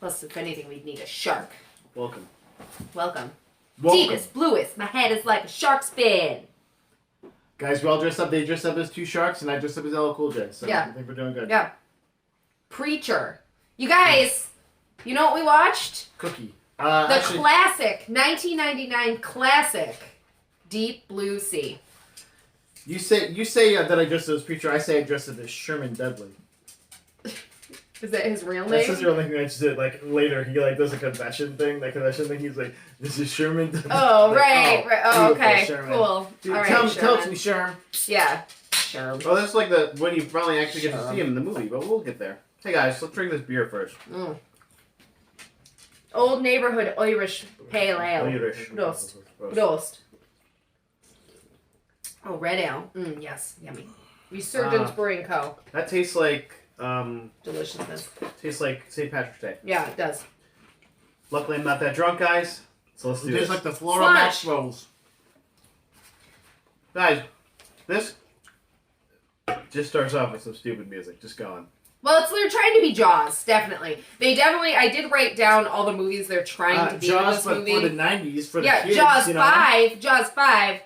Plus, if anything, we'd need a shark. Welcome. Welcome. Deepest, bluest. My head is like a shark's fin. Guys, we all dressed up. They dressed up as two sharks, and I dressed up as LL Cool J. So Yeah. I think we're doing good. Yeah. Preacher. You guys, you know what we watched? Cookie. The classic, 1999 classic, Deep Blue Sea. You say that I dressed up as Preacher. I say I dressed up as Sherman Dudley. Is that his real name? That's his real name. I just did like later. He like does a confession thing. That confession thing. He's like, "This is Sherman." Dudley. Oh, Like, right. Oh, okay. Sherman. Cool. Dude, All right, tell it Sherman. to me, Sherman. Yeah. Sherman. Well, that's like when you finally actually get to see him in the movie, but we'll get there. Hey guys, let's drink this beer first. Mm. Old Neighborhood Irish Pale Ale. Irish. Prost. Prost. Oh, red ale. Yes. Yummy. Resurgence Brewing Co. That tastes like Deliciousness. St. Patrick's Day. Yeah, it does. Luckily, I'm not that drunk, guys. So let's do It this. tastes like the Florida Flush. Maxwell's. Guys, this just starts off with some stupid music. Just going. Well, they're trying to be Jaws, definitely. I did write down all the movies they're trying to be Jaws, in this but movie. for the '90s, for the Yeah, kids, Jaws you know? 5. Jaws 5.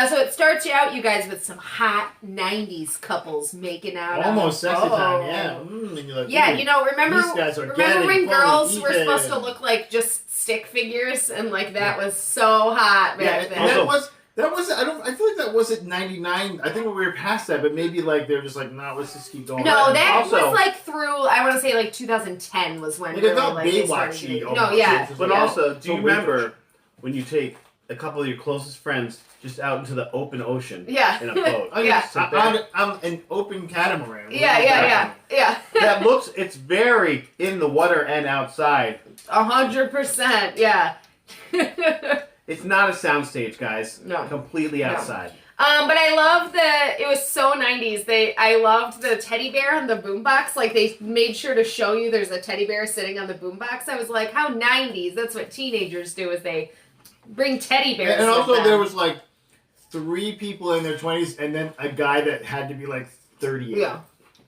So it starts you out, you guys, with some hot 90s couples making out. Almost on a sexy boat. time, yeah. And you're like, Yeah, ooh, you know, remember these guys are when getting girls fully were supposed to eaten. look like just stick figures, and like that was so hot Yeah, back and then. that was. I feel like that wasn't '99. I think we were past that, but maybe like they're just like, nah, let's just keep going. No, that Also- was like through, I want to say like 2010 was when Like, really, it felt like, they started Baywatch-y getting- almost. No, yeah. It was But Yeah. also, do you So remember when you take a couple of your closest friends just out into the open ocean Yeah. in a boat? I mean, Yeah. Sit there. I'm an open catamaran. Yeah. That looks, it's very in the water and outside. 100%, yeah. It's not a soundstage, guys. No. Completely No. outside. But I love it was so 90s. I loved the teddy bear on the boombox. Like, they made sure to show you there's a teddy bear sitting on the boombox. I was like, how 90s? That's what teenagers do, is they bring teddy bears And with also, them. there was like 3 people in their 20s, and then a guy that had to be like 38. Yeah.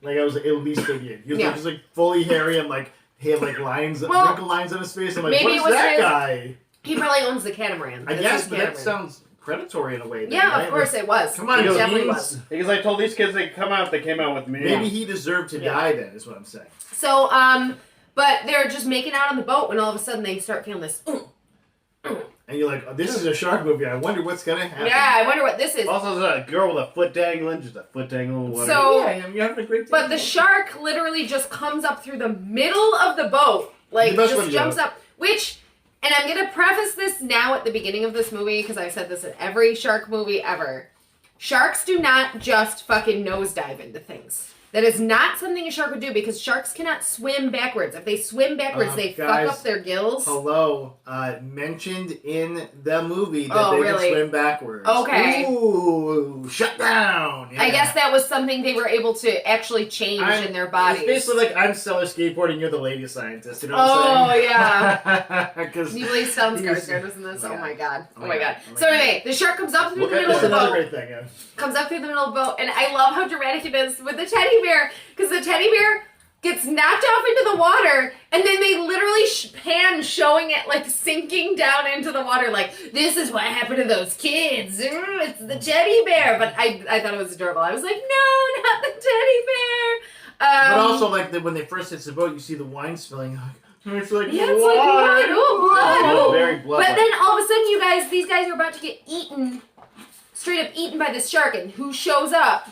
Like I was at least 38. He was Yeah. like, just like fully hairy and like he had like lines, Well, wrinkle lines on his face. I'm like, maybe what it is was that his- guy? He probably owns the catamaran. I That's guess, his but that catamaran. sounds predatory in a way. Then, Yeah, right? of course it was. Come on, it Joe definitely Deans. was. Because I told these kids they came out with me. Maybe he deserved to Yeah. die. Then is what I'm saying. So, but they're just making out on the boat when all of a sudden they start feeling this. And you're like, oh, this is a shark movie. I wonder what's gonna happen. Yeah, I wonder what this is. Also, there's a girl with a foot dangling, just a foot dangling. Whatever. So- Yeah, you're having a great time. But the shark literally just comes up through the middle of the boat. Like, The best way just to do jumps it. up. Which, and I'm going to preface this now at the beginning of this movie, because I've said this in every shark movie ever. Sharks do not just fucking nosedive into things. That is not something a shark would do, because sharks cannot swim backwards. If they swim backwards, they guys, fuck up their gills. Hello, mentioned in the movie that Oh, they really? can swim backwards. Okay. Ooh, shut down. I Yeah. guess that was something they were able to actually change in their bodies. It's basically like I'm Stellar Skateboarding, you're the lady scientist. You know Oh, what I'm saying? yeah. Because Can you believe Stellan He's- Skarsgård was in this? Oh Oh my my god. Oh Oh my my god. God. Oh my So God. anyway, the shark comes up through Look the at middle of that's the another boat. great thing. Yeah. Comes up through the middle of the boat, and I love how dramatic it is with the teddy bear, because the teddy bear gets knocked off into the water, and then they literally pan showing it like sinking down into the water, like, this is what happened to those kids. It's the teddy bear. But I thought it was adorable. I was like, no, not the teddy bear. But also, like when they first hit the boat, you see the wine spilling. It's like yeah, it's like blood. Oh, blood. Oh, Oh. very blood. But then all of a sudden, you guys, these guys are about to get eaten, straight up eaten by this shark, and who shows up?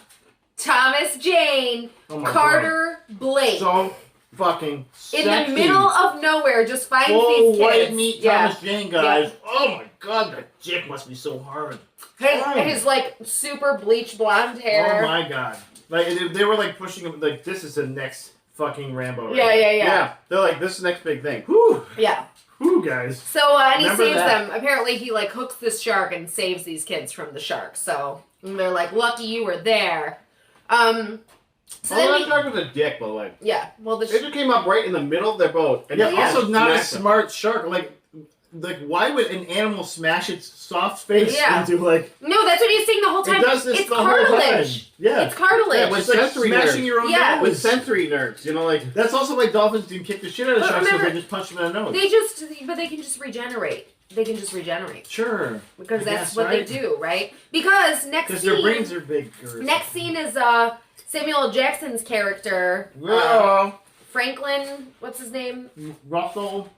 Thomas Jane, Oh my Carter Blake. So fucking in sexy. the middle of nowhere, just finds Full these kids. white meat Yeah. Thomas Jane guys. Oh my god, that dick must be so hard. His like super bleach blonde hair. Oh my god. Like they were like pushing him like this is the next fucking Rambo. right? yeah, they're like, this is the next big thing. Whew. Yeah. Whew, guys. So and he Remember saves that. them. Apparently, he like hooks this shark and saves these kids from the shark. So and they're like, lucky you were there. So Oh, then that shark was a dick, by the way. yeah. Well, the It just came up right in the middle of their boat. And Yeah, just also not a smacked them. smart shark. Like why would an animal smash its soft face Yeah. into like? No, that's what he's saying the whole time. It does this it's the whole time. cartilage. Yeah. It's cartilage. Yeah, with It's like sensory smashing nerves. your own Yeah. nose. With sensory nerves, you know, like That's also why dolphins do kick the shit out of But sharks because remember, they just punch them in the nose. but they can just regenerate. They can just regenerate Sure. because I that's guess, what right? they do, right? Because Because their brains are bigger. next scene is Samuel L. Jackson's character, Yeah. Franklin. What's his name? Russell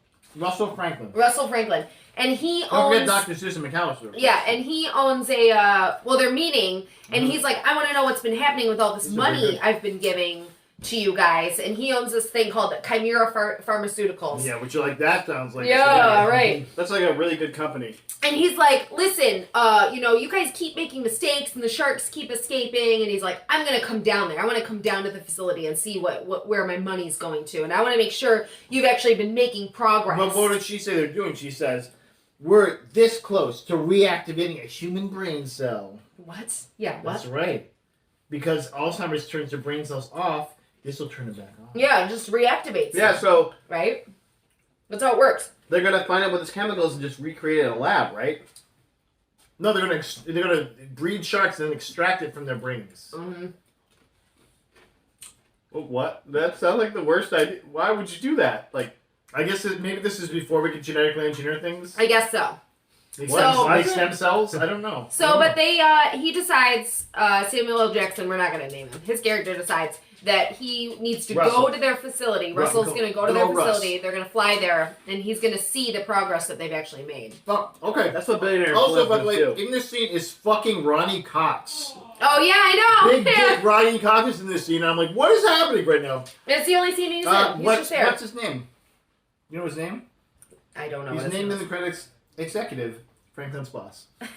Franklin. Russell Franklin, and he Don't owns. forget Dr. Susan McAllister. Yeah, and he owns a. Well, they're meeting, and he's like, "I want to know what's been happening with all this These are very money good. I've been giving to you guys." And he owns this thing called Chimera Pharmaceuticals. Yeah, which you're like, that sounds like... Yeah, right. that's like a really good company. And he's like, "Listen, you guys keep making mistakes, and the sharks keep escaping." And he's like, "I'm gonna come down there. I want to come down to the facility and see where my money's going to, and I want to make sure you've actually been making progress." But what did she say they're doing? She says, we're this close to reactivating a human brain cell. What? Yeah. What? That's right. Because Alzheimer's turns their brain cells off, this will turn it back on. Yeah, it just reactivates. Yeah, them, so right. That's how it works. they're gonna find out what this chemical is and just recreate it in a lab, right? No, they're gonna breed sharks and then extract it from their brains. Mm-hmm. Well, what? That sounds like the worst idea. Why would you do that? Like, I guess maybe this is before we can genetically engineer things. I guess so. Like So- like stem cells? I don't know. So, but he decides, Samuel L. Jackson, we're not going to name him, his character decides that he needs to Russell. go to their facility. Russ- Russell's going to go to good their old Russ. facility. They're going to fly there, and he's going to see the progress that they've actually made. Oh, okay. that's what billionaires Also, by live the way, do. in this scene is fucking Ronnie Cox. Oh, yeah, I know. Big Yeah. dick Ronnie Cox is in this scene. I'm like, what is happening right now? It's the only scene he's in. He's just there. What's his name? You know his name? I don't know. He's what his named name in the credits executive Franklin's boss. is.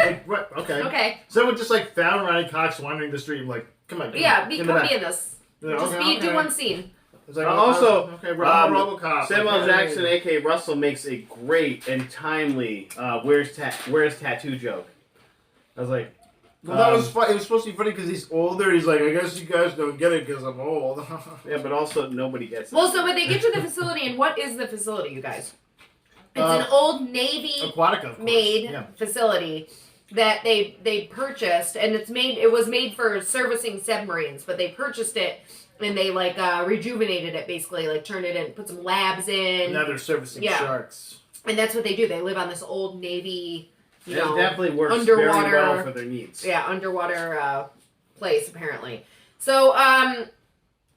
Like, what? Okay. Okay. Someone just like found Ronnie Cox wandering the street. Like, come on. Yeah, come come back. be in this. Yeah, Just okay, do okay. one scene. It's like, Also, okay, RoboCop. Samuel L. Okay. Jackson, aka Russell, makes a great and timely "Where's Tattoo" joke. I was like, Well, that was fun. It was supposed to be funny because he's older. He's like, I guess you guys don't get it because I'm old. yeah, but also nobody gets it. Well, so when they get to the facility, and what is the facility, you guys? It's an old Navy Aquatica, of course. made Yeah. facility that they purchased, and it was made for servicing submarines, but they purchased it and they like rejuvenated it, basically, like turned it in, put some labs in, Now they're servicing Yeah. sharks. and that's what they do. They live on this old Navy, It definitely works underwater- very well for their needs. underwater place apparently. So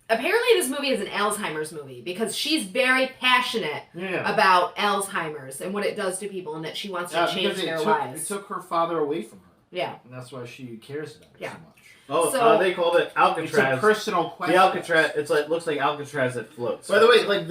apparently this movie is an Alzheimer's movie because she's very passionate Yeah. about Alzheimer's and what it does to people, and that she wants to change because their it lives. took her father away from her. Yeah. And that's why she cares about it Yeah. so much. Oh, So- they called it It's a Alcatraz. personal question. The Alcatraz. It's like looks like Alcatraz that floats. By the way, like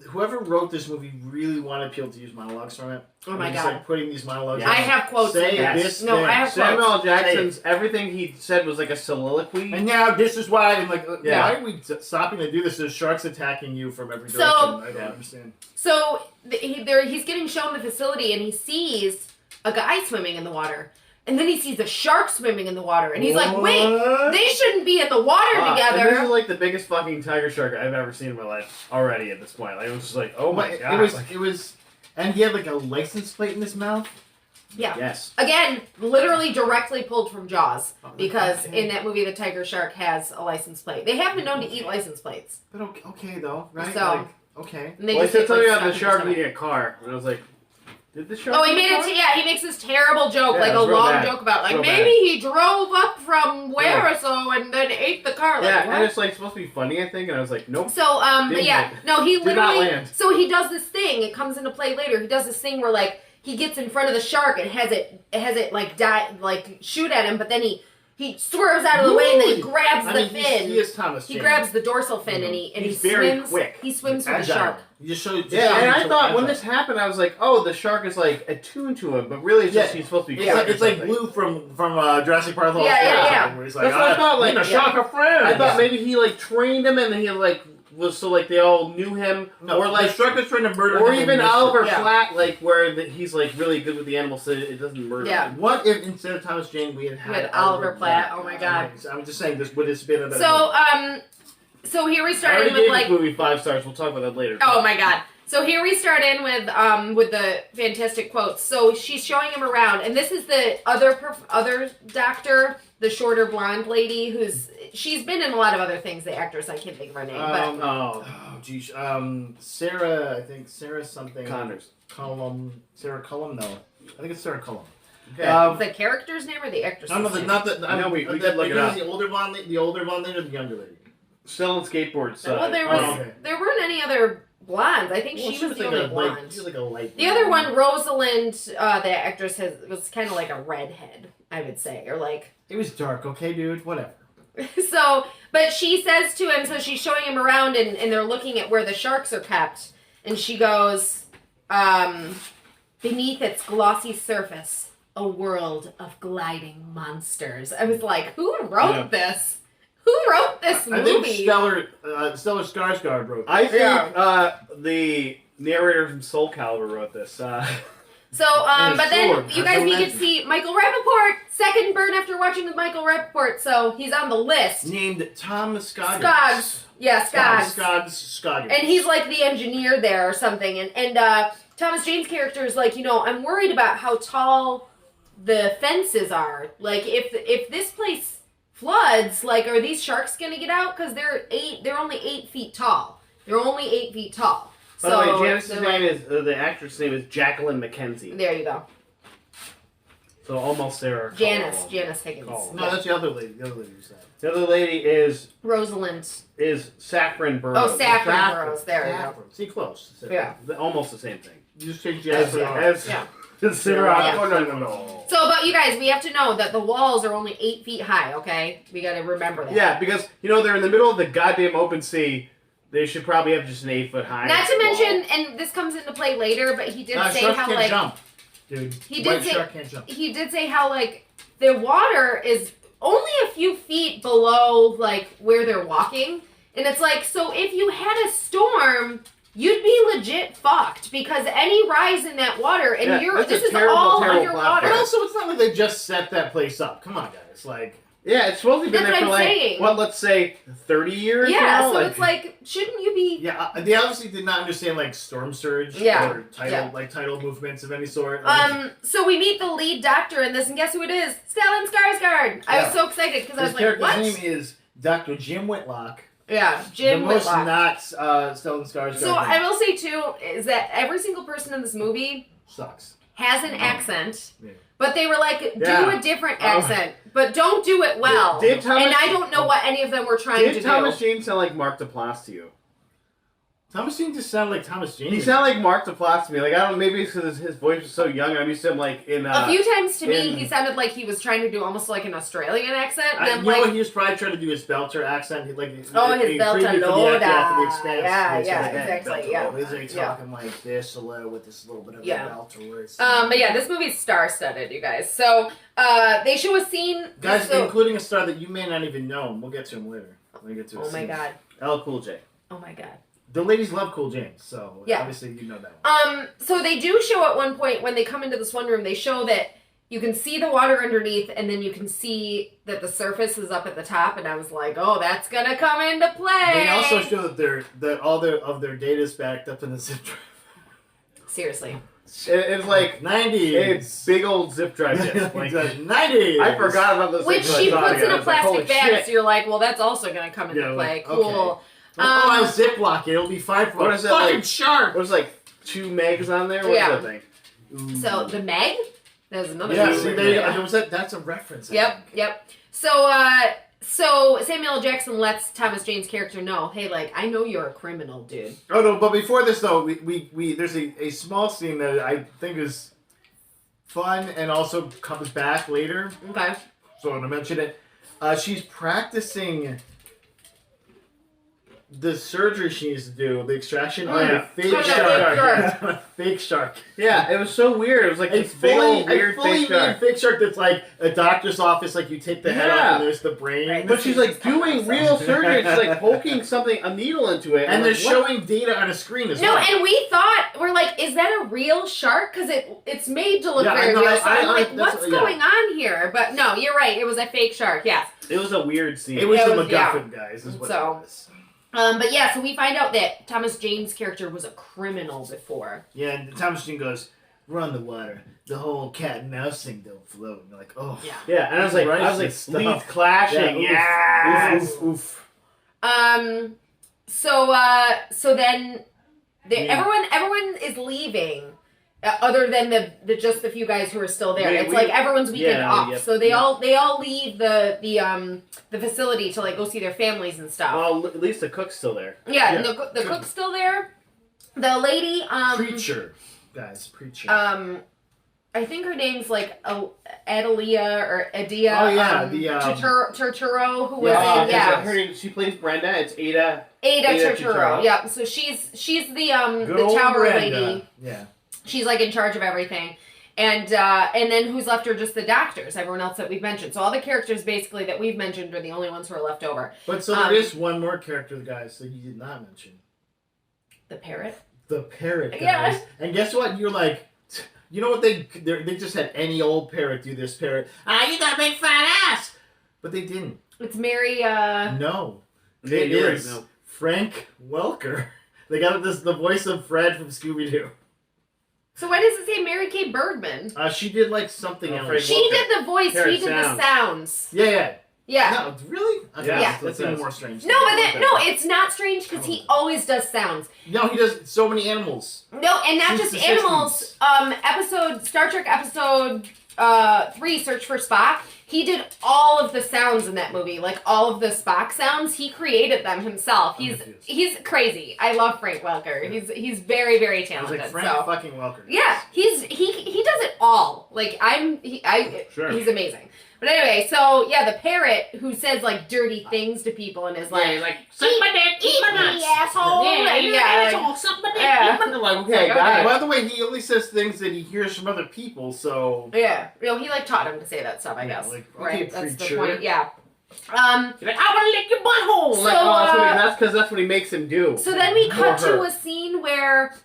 whoever wrote this movie really wanted people to use monologues from it. Oh my And just, God. like putting these monologues. I have quotes. Say in this. this No, thing. I have Samuel quotes. L. Jackson's everything he said was like a soliloquy. And now this is why I'm like, Yeah. why are we stopping to do this? There's sharks attacking you from every So- direction. I don't Yeah. understand. So he's getting shown the facility, and he sees a guy swimming in the water, and then he sees a shark swimming in the water, and he's like, "Wait, What? they shouldn't be in the water And together." this is like the biggest fucking tiger shark I've ever seen in my life already at this point. Like, it was just like, oh my But god. it was, and he had like a license plate in his mouth. Yeah. Yes. Again, literally directly pulled from Jaws, Oh, because okay. in that movie, the tiger shark has a license plate. They have been known to eat license plates. But okay though, right? So- Like, okay. And they Well, I just said get, something like, about the stuck in your shark stomach. eating a car, and I was like, did the shark? Oh, he eat made a it. car? Yeah, he makes this terrible joke, Yeah, like it a was real long bad. joke about, like Real maybe bad. he drove up from where Yeah. or so and then ate the car. Like, Yeah, what? and it's like supposed to be funny, I think, and I was like, nope. So, Didn't yeah, it? no, he Did not literally. land. So he does this thing. It comes into play later. He does this thing where like he gets in front of the shark and has it like shoot at him, but then he swerves out of the way and then he grabs I the mean, fin. he is Thomas. He Jane. grabs the dorsal fin and he He's very swims. quick. He swims with the Agile. shark. You just showed. Yeah, and I so thought when agile. this happened, I was like, oh, the shark is like attuned to him, but really it's just Yeah. he's supposed to be It's quick like, or it's like something. Blue from Jurassic Park. Yeah, yeah, yeah. Where he's like, That's what I thought, like, a shark a friend. I thought maybe he like trained him and then he like was so like they all knew him, no, or like the shark is trying to murder him. or and even missed it. Oliver Yeah. Flat, like where he's like really good with the animals, so it doesn't murder Yeah. him. What if instead of Thomas Jane we had had Oliver Platt? Oh my God. I'm just saying this would have been a better. So So here we I start already in gave with this movie 5 stars. We'll talk about that later. Oh my god. So here we start in with the fantastic quotes. So she's showing him around, and this is the other doctor, the shorter blonde lady she's been in a lot of other things. The actress, I can't think of her name, but Oh, geez. Sarah, I think Sarah something. Connors. Sarah Cullum? No. I think it's Sarah Cullum. Okay. the character's name or the actress? No, not the. I know we could look it up. The older blonde lady or the younger lady? Still on skateboards. Well, there weren't any other blondes. I think she was the only blonde. She was like a light. The other one, Rosalind, the actress, was kind of like a redhead, I would say, or like. It was dark, okay, dude. Whatever. So, but she says to him, so she's showing him around, and they're looking at where the sharks are kept, and she goes, beneath its glossy surface, a world of gliding monsters. I was like, who wrote this? Who wrote this movie? I think Stellar Skarsgård wrote this. I think the narrator from Soul Calibur wrote this. So, And but then sword. you guys, we could see Michael Rappaport, second burn after watching the Michael Rappaport, so he's on the list. Named Tom Scoggins. Skoggs. Yeah, Skoggs. Scoggins. And he's like the engineer there or something. And Thomas Jane's character is like, I'm worried about how tall the fences are. Like, if this place floods, like, are these sharks gonna get out? Because they're only 8 feet tall. They're only 8 feet tall. By the way, Janice's name is the actress' name is Jacqueline McKenzie. There you go. So almost Sarah. Janice Higgins. Call. No, that's the other lady. The other lady who said. The other lady is Rosalind. Saffron Burrows. Oh, Saffron Burrows. There you go. See, close. Yeah. Almost the same thing. You just changed As Yeah. Sarah. Yeah. Oh, no. So, but you guys, we have to know that the walls are only 8 feet high, okay? We gotta remember that. Yeah, because, they're in the middle of the goddamn open sea. They should probably have just an 8 foot high. Not to wall. mention, and this comes into play later, but he did say sharks how, can't like... jump, dude. He White did say... shark can't jump. He did say how, like, the water is only a few feet below, like, where they're walking. And it's like, so if you had a storm... You'd be legit fucked because any rise in that water, and this is terrible, all terrible underwater. But also, it's not like they just set that place up. Come on, guys. Like, Yeah, it's supposed to be been That's there for what I'm like, saying. let's say 30 years Yeah, now? so it's like, shouldn't you be... yeah, they obviously did not understand like storm surge Yeah, or tidal movements of any sort. So we meet the lead doctor in this, and guess who it is? Stellan Skarsgård. I was so excited because I was His like, what? character's name is Dr. Jim Whitlock. Yeah, Jim the most Whitlock. not Stellan Skarsgård. So I will say too is that every single person in this movie sucks. has an accent, Yeah. but they were like, do Yeah. a different accent, but don't do it well. Dave Thomas- and I don't know what any of them were trying to Did do. Thomas Jane sound like Mark Duplass to you? Thomas Jane just sounded like Thomas Jane. He sounded like Mark Duplass to me. Like, I don't know, maybe it's because his voice was so young. I'm used to him, like, in... A few times to me, he sounded like he was trying to do almost like an Australian accent. And You I'm know like, what? He was probably trying to do his belter accent. His his preview belter for the loader. for the Expanse. Yeah, He said, yeah, "Hey, exactly, belter yeah. loader." He's like talking like this with this little bit of Yeah. a belter. Where it's, but yeah, this movie's star-studded, you guys. So, they show a scene... guys, so, including a star that you may not even know, and we'll get to him later. We'll get to oh his my scene. god. L. Cool J. Oh my god. The ladies love Cool James, so Yeah. obviously you know that one. So they do show at one point when they come into this one room, they show that you can see the water underneath, and then you can see that the surface is up at the top, and I was like, oh, that's gonna come into play. They also show that all their data is backed up in the zip drive. Seriously. It's like 90s. it's big old zip drive disc. Like, 90s. I forgot about this. Which she puts in a plastic bag, so you're like, well, that's also gonna come into Yeah, play. like, Cool. okay. I Ziploc it. It'll be fine for What a is that, fucking like- shark. There's like 2 megs on there. What's Yeah. that thing? So the Meg, that was another Yeah, movie. see, that's a reference. I Yep, think. yep. So Samuel L. Jackson lets Thomas Jane's character know, hey, like, I know you're a criminal, dude. Oh no! But before this though, we there's a small scene that I think is fun and also comes back later. Okay. So I'm gonna mention it. She's practicing the surgery she needs to do, the extraction on a fake On a fake shark. shark. On a fake shark. Yeah, it was so weird. It was like A this big old fully weird made fake shark. fake shark that's like a doctor's office, like you take the head off Yeah. and there's the brain. Right. But she's like doing real surgery. She's like poking a needle into it. And I'm they're like, what? showing data on a screen as No, well. and we thought, we're like, is that a real shark? Because it's made to look Yeah, I very know, real. So I'm I- like, that's- what's yeah. going on here? But no, you're right. It was a fake shark, yes. It was a weird scene. It was It the was- MacGuffin, guys, is what So- it was. But yeah, so we find out that Thomas Jane's character was a criminal before. Yeah, and Thomas Jane goes, "We're on the water. The whole cat and mouse thing don't float." And you're like, oh. Yeah. Yeah, and I was like, Racist leads stuff. clashing. Yeah, Yes. oof, oof. So then Yeah. everyone is leaving. Other than the just the few guys who are still there, it's We- like everyone's weekend yeah, off, yep, so they yep. all leave the facility to like go see their families and stuff. Well, at least the cook's still there. Yeah, and Yeah. the cook's still there. The lady, Preacher. Guys, preacher. I think her name's like Adelia or Adia. Oh, yeah, the, Turturro, who was Yeah, in, yeah, Her name, she plays Brenda. It's Ada. Ada Ada Turturro. Turturro. Yeah, so she's the Good the old tower Brenda. lady. Yeah. She's like in charge of everything. And then who's left are just the doctors, everyone else that we've mentioned. So all the characters basically that we've mentioned are the only ones who are left over. But so there is one more character, guys, that you did not mention. The parrot. The parrot, guys. Yeah. And guess what? You're like, you know what? They just had any old parrot do this parrot. You got a big fat ass! But they didn't. It's Mary, No. Yeah, It you're right, is no. Frank Welker. They got the voice of Fred from Scooby-Doo. So why does it say Mary Kay Bergman? She did like something Oh, else. Frank She Welker. did the voice, Parrot he did sounds. the sounds. Yeah. Yeah. No, really? Okay, Yeah. that's even more strange. No, but no, it's not strange because he always does sounds. No, he does so many animals. No, and not Since just the animals. Star Trek episode 3, Search for Spock. He did all of the sounds in that movie, like all of the Spock sounds. He created them himself. He's crazy. I love Frank Welker. He's very, very I was talented. like, Frank so fucking Welker. yeah, he does it all. Like Sure. he's amazing. But anyway, so yeah, the parrot who says like dirty things to people and is like, suck my dick, eat me, asshole. Yeah, suck my dick, Yeah. eat my dick. Like, okay, Like, got okay. it. By the way, he only says things that he hears from other people, so... yeah. You know, he like taught him to say that stuff, I Yeah, guess. like, okay, right? That's the preacher. point. Yeah. You're like, I want to lick your butthole. So, Like, oh, that's because that's what he makes him do. So then we cut Or to her. a scene where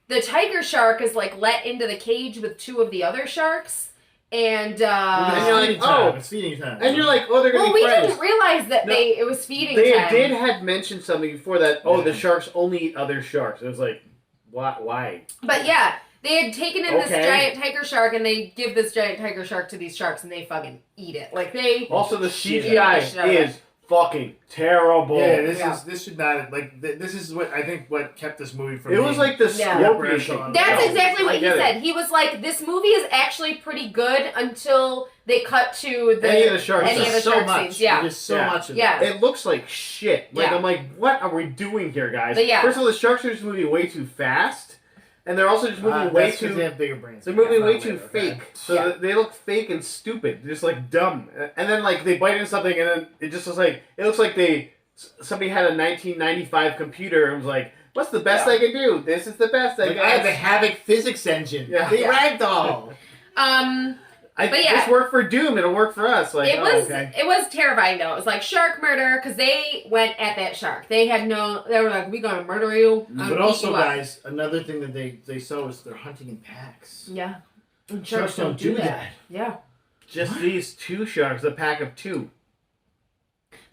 the tiger shark is like let into the cage with 2 of the other sharks, and It's you're like, feeding time. oh. It's feeding time. And you're like, oh, they're gonna well, be we friends. didn't realize that No. it was feeding They time. had mentioned something before that. Oh, the Yeah. sharks only eat other sharks. It was like, why? But yeah, they had taken in this Okay. giant tiger shark, and they give this giant tiger shark to these sharks, and they fucking eat it. Like they. Also, the Shit. CGI Yeah. is fucking terrible. Yeah, Yeah. this should not this is what I think what kept this movie from. It was like the Yeah. Scorpion Yeah. thing. That's No, exactly I what he get it. said. He was like, "This movie is actually pretty good until they cut to the Any of the sharks. any of the There's so shark much. scenes." Yeah, There's so Yeah. much of Yeah. it. It looks like shit. Like Yeah. I'm like, what are we doing here, guys? But yeah. First of all, the sharks are just moving way too fast, and they're also just moving way That's 'cause too. they have bigger brains. They're moving way That's too not weird, okay? fake, so Yeah. they look fake and stupid, just like dumb. And then like they bite into something, and then it just looks like somebody had a 1995 computer and was like, "What's the best Yeah. I can do? This is the best I Like, can." I have the Havoc physics engine. Yeah. The Yeah. ragdoll. But yeah. This worked for Doom. It'll work for us. Like, it was okay. it was terrifying though. It was like shark murder because they went at that shark. They were like, "We gonna murder you." But also, guys, another thing that they saw is they're hunting in packs. Yeah. And Sharks don't do that. Yeah. Just What? these 2 sharks, a pack of 2.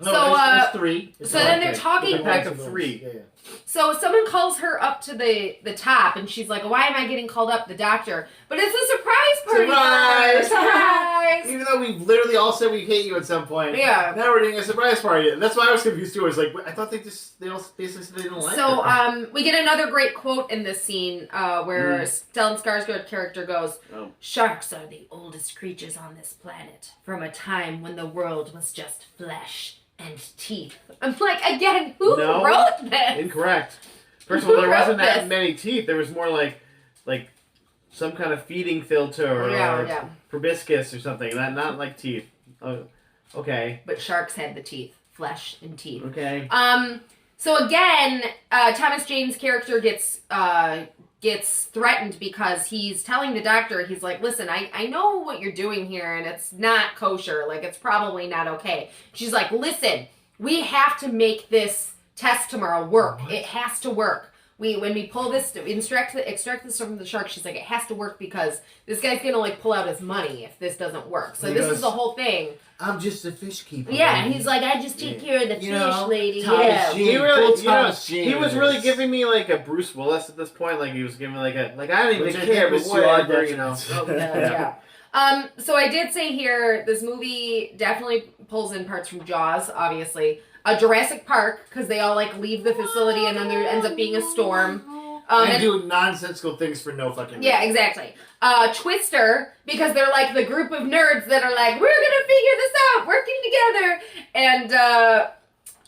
No, So, it's 3. It's so not then they're okay. talking- It's A pack of those. 3. Yeah. So someone calls her up to the top, and she's like, "Why am I getting called up, the doctor?" But it's a surprise party. Surprise! Surprise! Even though we've literally all said we hate you at some point. Yeah. Now we're doing a surprise party. That's why I was confused too. I was like, I thought they all basically said they didn't like So, her. we get another great quote in this scene where Stellan Skarsgård character goes, Oh. "Sharks are the oldest creatures on this planet, from a time when the world was just flesh and teeth." I'm like, again, who No. wrote this? Incorrect. First of all, there Who wrote wasn't that this? many teeth. There was more like some kind of feeding filter or Yeah. proboscis or something. Not like teeth. Oh, okay. But sharks had the teeth, flesh and teeth. Okay. So again, Thomas Jane's character gets threatened because he's telling the doctor, he's like, "Listen, I know what you're doing here, and it's not kosher. Like, it's probably not okay." She's like, "Listen, we have to make this test tomorrow work. What? It has to work. when we pull this, extract this from the shark, she's like, it has to work because this guy's gonna like pull out his money if this doesn't work. So this is the whole thing. I'm just a fish keeper. Yeah, and he's like, I just take care of the fish, lady. Thomas Yeah. Jane, He really, full Thomas Jane he was in really this. giving me like a Bruce Willis at this point. Like he was giving me like I don't even Which I care, think but was to our whatever, you know. detriment. Yeah. So I did say here, this movie definitely pulls in parts from Jaws, obviously. Jurassic Park, because they all like leave the facility and then there ends up being a storm. And do nonsensical things for no fucking reason. Yeah, exactly. Twister, because they're like the group of nerds that are like, we're gonna figure this out, working together.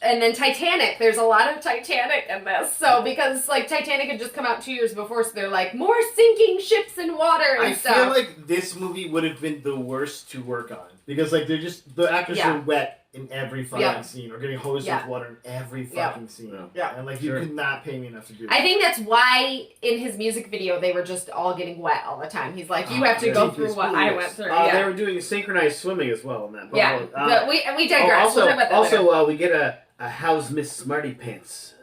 And then Titanic. There's a lot of Titanic in this. So because like Titanic had just come out 2 years before, so they're like more sinking ships in water and I stuff. feel like this movie would have been the worst to work on because like the actors Yeah. are wet in every fucking Yeah. scene or getting hosed Yeah. with water in every Yeah. fucking scene. Yeah. And like Sure. you could not pay me enough to do that. I think that's why in his music video they were just all getting wet all the time. He's like, you Oh, have to yeah. go Please, through what I please. went through. They Yeah, were doing synchronized swimming as well in that. yeah. But we digress. Also, we'll talk about that later. we get a how's Miss Smarty Pants?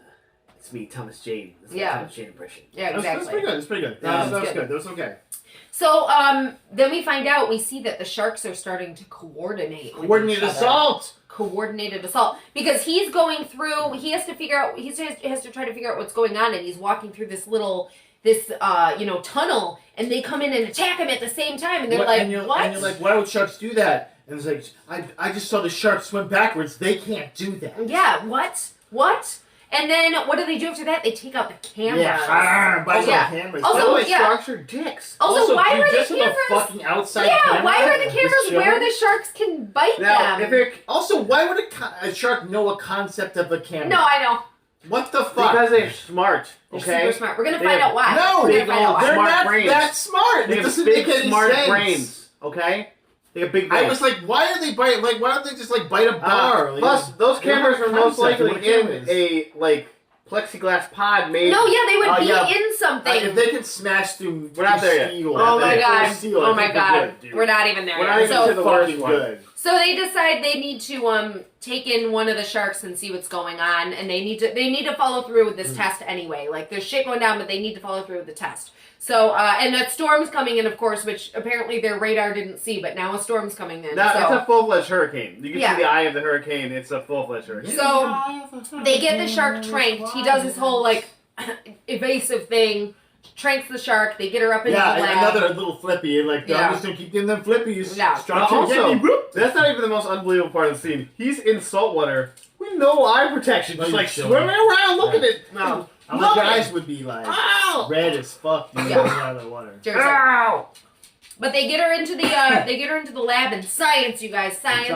It's me, Thomas Jane. It's my Yeah. Thomas Jane impression. Yeah, That's exactly. pretty good. That's pretty good. Yeah, That was that's good. That was okay. So then we find out, we see that the sharks are starting to coordinate. with Coordinated each other. assault. Coordinated assault, because he's going through. He has to figure out. He has to try to figure out what's going on, and he's walking through this tunnel, and they come in and attack him at the same time, and they're like, and you're, "What?" And you're like, why would sharks do that? And it's like, I just saw the shark swim backwards. They can't do that. Yeah, what? And then what do they do after that? They take out the cameras. Yeah. Buy some Yeah. cameras. Also, By the way, yeah. sharks are dicks. Also, why do you were the just have a cameras? fucking outside Yeah, camera why are the just cameras where chilling? the sharks can bite Now, them? if it Also, why would a shark know a concept of a camera? No, I know. What the fuck? because they're smart, They're okay? super smart. We're gonna They find have- out why. No, We're they gonna find out don't. why. They're Smart not brains. that smart. They It have doesn't big, make any smart sense. brains, okay? They have big brains. I was like, why are they biting? Like, why don't they just like bite a bar? Like, plus, those they don't cameras have are most concept of likely what a camera in is. a like plexiglass pod made. No, yeah, they would Oh, be yeah. in something. if they can smash through, We're not there yet. steel, We're not Oh there my yet. god. Steel, I Oh my think we're god. good, dude. We're not even there We're not yet. even to So, the fucking worst one. good. so they decide they need to take in one of the sharks and see what's going on, and they need to follow through with this test anyway. Like there's shit going down, but they need to follow through with the test. So and a storm's coming in, of course, which apparently their radar didn't see, but now a storm's coming in. No, so it's a full-fledged hurricane. You can Yeah. see the eye of the hurricane. It's a full-fledged hurricane. So, they get the shark tranked. He does his whole like evasive thing, tranks the shark. They get her up into Yeah, the lab. another little flippy, and like Yeah. I'm just gonna keep giving them flippies. Yeah. Strong But to get also, me, whoop. that's not even the most unbelievable part of the scene. He's in salt water with no eye protection, No, just you're like chilling. swimming around. Look Yeah. at it. No. How Look the at guys it. would be like Ow! red as fuck when Yeah. they get out of the water. Seriously. Ow! But they get her into the lab, and science, you guys, science. She's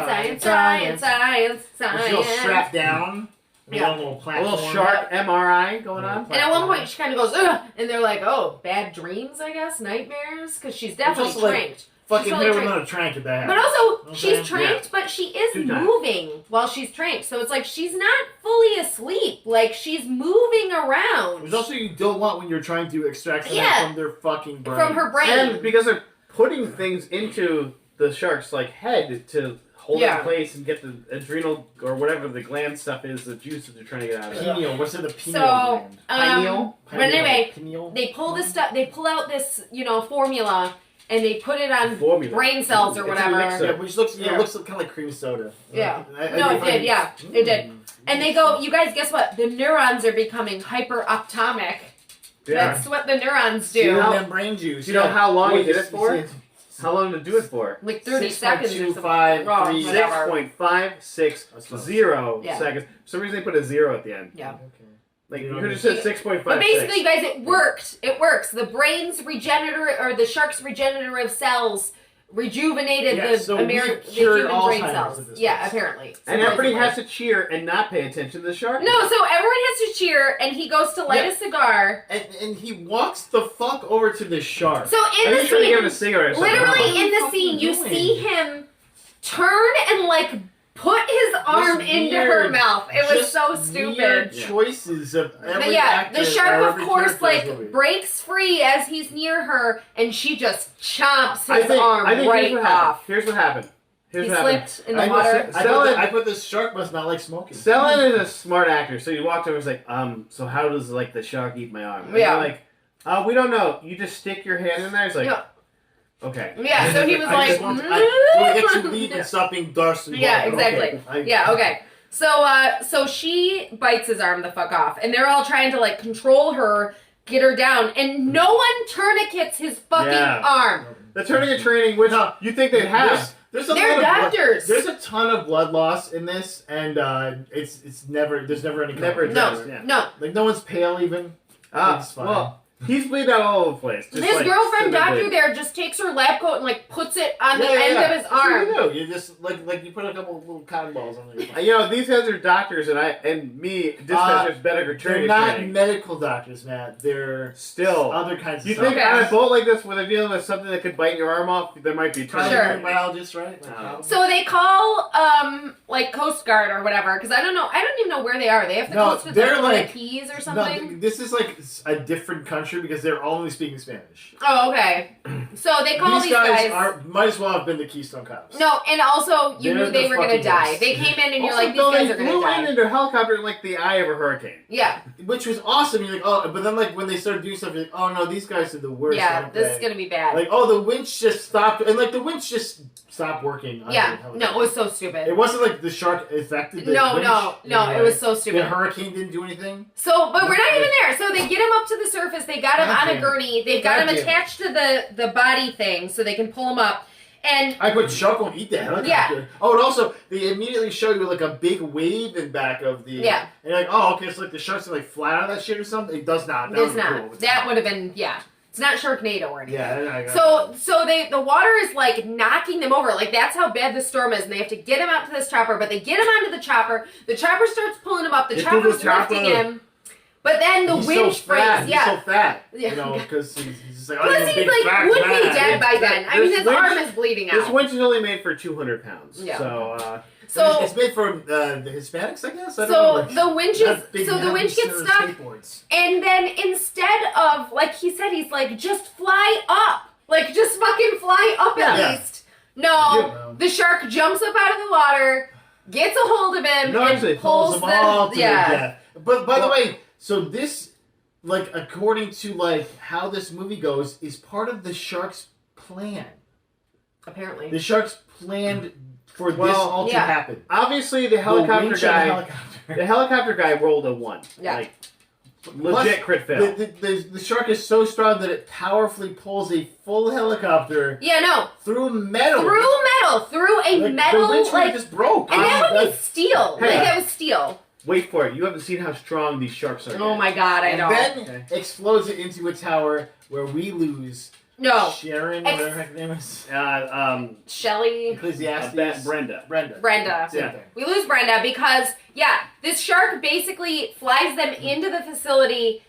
all strapped down. And Yeah. on a little A platform. little shark MRI going on. And at one point, she kind of goes, ugh, and they're like, oh, bad dreams, I guess, nightmares, because she's definitely also, like, tranked. Fucking She's hit her totally with another trank at that. But also, Okay. she's tranked, but she is 2 times. moving while she's tranked. So it's like she's not fully asleep. Like, she's moving around There's also you don't want when you're trying to extract something Yeah. from their fucking brain. from her brain. And because they're putting things into the shark's like head to hold it Yeah. in place and get the adrenal or whatever the gland stuff is, the juice that they're trying to get out of it. Pineal. What's in the pineal So, gland? Pineal? but anyway, Pineal? they pull this stuff, they pull out this, formula, and they put it on Formula. brain cells or It's a whatever. mixer. Yeah, which looks, Yeah. it looks kind of like cream soda. Yeah. I No, it find did, yeah. It did. Mm. And they go, you guys, guess what? The neurons are becoming hyperoptomic. Yeah. That's what the neurons See do. how- membrane juice. Do you know how long What he did you it for? see- How long to do it for? Like 30 seconds or something. 6.25, Wrong, 3. whatever. 6.560 Yeah. seconds. For some reason they put a 0 at the end. Yeah. Okay. Like You you don't could have need- said 6.56. But basically, you guys, it worked. It works. The brain's regenerative, or the shark's regenerative cells rejuvenated Yeah, the so we American, the cured human brain Alzheimer's cells. at this Yeah, point. apparently. And everybody Supposedly. has to cheer and not pay attention to the shark. No, so everyone has to cheer, and he goes to light Yeah. a cigar. And he walks the fuck over to the shark. So I in think the trying to give him a scene, cigarette or something. literally in the What the scene, you fuck are you see him turn and like put his arm into her weird- mouth. It was just so stupid. weird Yeah. choices of every But yeah, actor the shark, or of every course, character in this like movie. breaks free as he's near her, and she just chomps I his think arm here's right what happened. off. Here's what happened. here's He what happened. slipped in the water. I put this shark must not like smoking. Stellan is a smart actor, so he walked over and was like, so how does like the shark eat my arm? And Yeah. they're like, we don't know. You just stick your hand in there. It's like, Yeah. okay. Yeah, so he was I like, just want to get you leave and stop being Darcy. Yeah, exactly. Okay. Yeah, okay. So she bites his arm the fuck off, and they're all trying to like control her, get her down, and no one tourniquets his fucking Yeah. arm. The tourniquet training, which you think they'd have. There's They're doctors. There's a ton of blood loss in this, and it's never there's never any Never compromise. does. Yeah. No. Like no one's pale even. It's fine. Well, he's bleeding out all over the place. Just, His like, girlfriend doctor vividly. there just takes her lab coat and like puts it on the end of his That's what arm. you do. You just like you put a couple of little cotton balls on there. You know, these guys are doctors, and me, dispatchers, better They're training. not medical doctors, Matt. They're Still. other kinds of You think Okay. on a boat like this, where they're dealing with something that could bite your arm off, there might be Probably Sure. biologists, right? So they call like Coast Guard or whatever, because I don't even know where they are. They have to No, coast to they're the like- Keys or No, something. this is like a different country because they're only speaking Spanish. Oh, okay. So they call these guys. might as well have been the Keystone Cops. No, and also you They're knew they the were gonna fucking die. worst. They came in and you're Also, like, these though, guys they are gonna flew in die. in their helicopter in like the eye of a hurricane. Yeah, Which was awesome. You're like, oh, but then like when they started doing stuff, you're like, oh no, these guys are the worst. yeah, aren't this they? is gonna be bad. Like, oh, the winch just stopped, and like the winch just stopped working. on Yeah, the helicopter. no, it was so stupid. It wasn't like the shark affected the No, winch. no, it was so The stupid. hurricane didn't do anything. So, but we're not even there. So they get him up to the surface. They got him on a Goddamn. gurney. They've got him Goddamn. attached to the body thing so they can pull him up. And I put shark won't eat that helicopter. Yeah. Oh, and also they immediately show you like a big wave in back of the. Yeah. And you're like, oh, okay, so like the shark's gonna like fly out of that shit or something. It does not. That it's was not. Cool. That would have been It's not Sharknado or anything. Yeah. I got So the water is like knocking them over. Like that's how bad the storm is, and they have to get him out to this chopper. But they get him onto the chopper. The chopper starts pulling him up. The Get to chopper's the chopper. lifting him. But then the He's winch so fat. breaks. Yeah. He's so fat. Yeah. You know, because he's just like, oh, Plus you're a he's big like fat would be man. dead by then. I mean his This arm winch- is bleeding This out. winch is only made for 200 pounds. Yeah. So, So it's made for the Hispanics, I guess. I don't so know. the winch is Not big so the winch heavy gets set of stuck. skateboards. And then instead of, like he said, he's like, just fly up. Like, just fucking fly up at Yeah. least. No, Yeah. the shark jumps up out of the water, gets a hold of him, No, and actually, pulls Pulls them all the... to Yeah. their death. But by the way, so this, like, according to like how this movie goes, is part of the shark's plan. Apparently. The sharks planned for this Well, all to yeah. happen. obviously the helicopter winch guy, and the helicopter. the helicopter guy rolled a 1. Yeah. Like, legit crit fail. The shark is so strong that it powerfully pulls a full helicopter Yeah, no. through metal. Through a Like, metal, the winch would like... have just broke. And that would be That's- steel. Hey. Like, that was steel. Wait for it. You haven't seen how strong these sharks are. Oh yet. my god, I and know. then explodes it into a tower where we lose No. Sharon, Ex- whatever her name is. Shelly... Ecclesiastes. Brenda. Brenda. Same Yeah. thing. We lose Brenda because, yeah, this shark basically flies them into the facility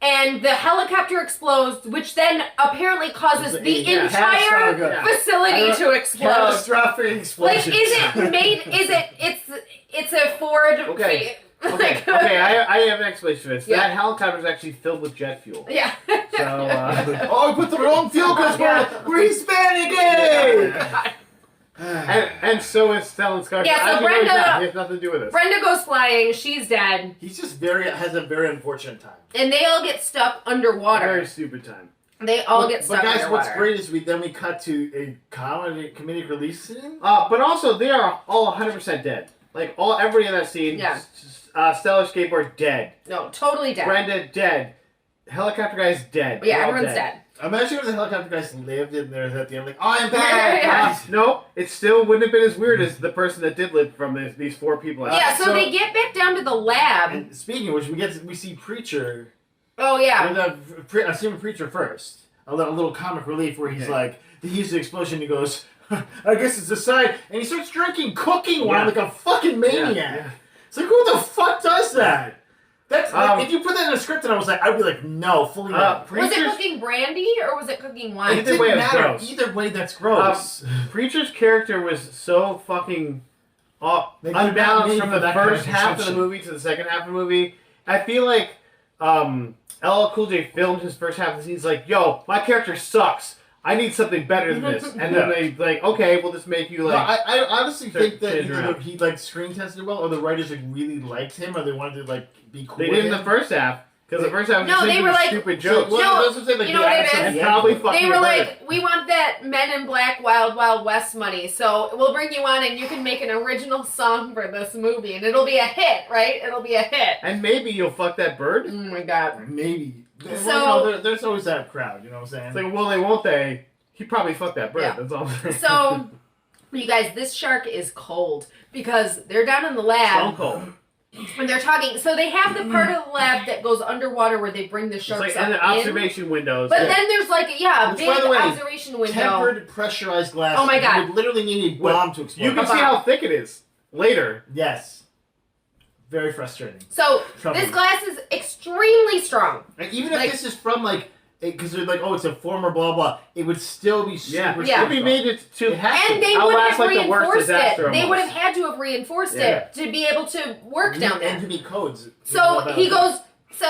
and the helicopter explodes, which then apparently causes the Yeah, entire catastrophic. facility to explode. Catastrophic Like, explosion. is it made, it's a Ford... Okay. Like, Okay, I have an explanation for this. Yeah. That helicopter is actually filled with jet fuel. Yeah. So, Oh, I put the wrong fuel because we're Hispanic, eh? and so is Stellan Skarsgård. Yeah, so Actually, no, he's Brenda- not. He has nothing to do with this. Brenda goes flying, she's dead, He's just has a very unfortunate time. and they all get stuck underwater. Very stupid time. They all get stuck But guys, underwater. what's great is we cut to a comedic release scene. But also, they are all 100% dead. Like, everybody in that scene. Yeah. Stellar Skateboard, dead. No, totally dead. Brenda, dead. Helicopter guy's dead. Yeah, They're all everyone's dead. Imagine if the helicopter guys lived in there at the end, like, oh, I'm back. Yeah. No, it still wouldn't have been as weird as the person that did live from these 4 people. Yeah, so so- they get back down to the lab. And speaking of which, we see Preacher. Oh, yeah. I see him Preacher first. A little comic relief where he's Okay. like, he hears the explosion, he goes, I guess it's a sign, and he starts drinking cooking wine Yeah. like a fucking maniac. Yeah. It's like, who the fuck does that? That's like, Um, if you put that in a script, and I'd be like, no, fully no. Was it Preacher's, cooking brandy or was it cooking It wine? Either didn't way, it was matter. gross. Either way, that's gross. Preacher's character was so fucking They did not unbalanced need from for the that kind of first half of the consumption. movie to the second half of the movie. I feel like LL Cool J filmed his first half of the scene. He's like, yo, my character sucks. I need something better than this. And then they like, okay, we'll just make you No, like. I honestly think that change either around. he like screen tested well, or the writers like really liked him, or they wanted to like be cool. They with did in him. the first half because the first half was No, just they thinking were like- stupid So, jokes. well, No, that's what I'm saying, like, you they know what it added some is? And yeah, probably but- fucking They were better. like, we want that Men in Black Wild Wild West money, so we'll bring you on and you can make an original song for this movie, and it'll be a hit, right? It'll be a hit. And maybe you'll fuck that bird. Oh my god. maybe. So- Well, you know, there's always that crowd. You know what I'm saying? It's like, well, they won't they? He probably fucked that bird. Yeah. That's all. I'm saying. So, you guys, this shark is cold because they're down in the Stone lab Cold. and they're talking. So they have the part of the lab that goes underwater where they bring the It's sharks like up in the in. observation windows. But yeah. then there's like, a Which, big by the way, observation window. tempered, pressurized glass. Oh my God. You would literally need a bomb to explode. You can Come see on. how thick it is later. Yes. Very frustrating. So Troubling. this glass is extremely strong. And even if Like- this is from like, because they're like, oh, it's a former blah blah, it would still be Yeah, super. Yeah. It'd be made it to It has to. And they would outlast have like the worst reinforced disaster. it. They almost. would have had to have reinforced Yeah. it to be able to work down there. And to be codes. So he goes. So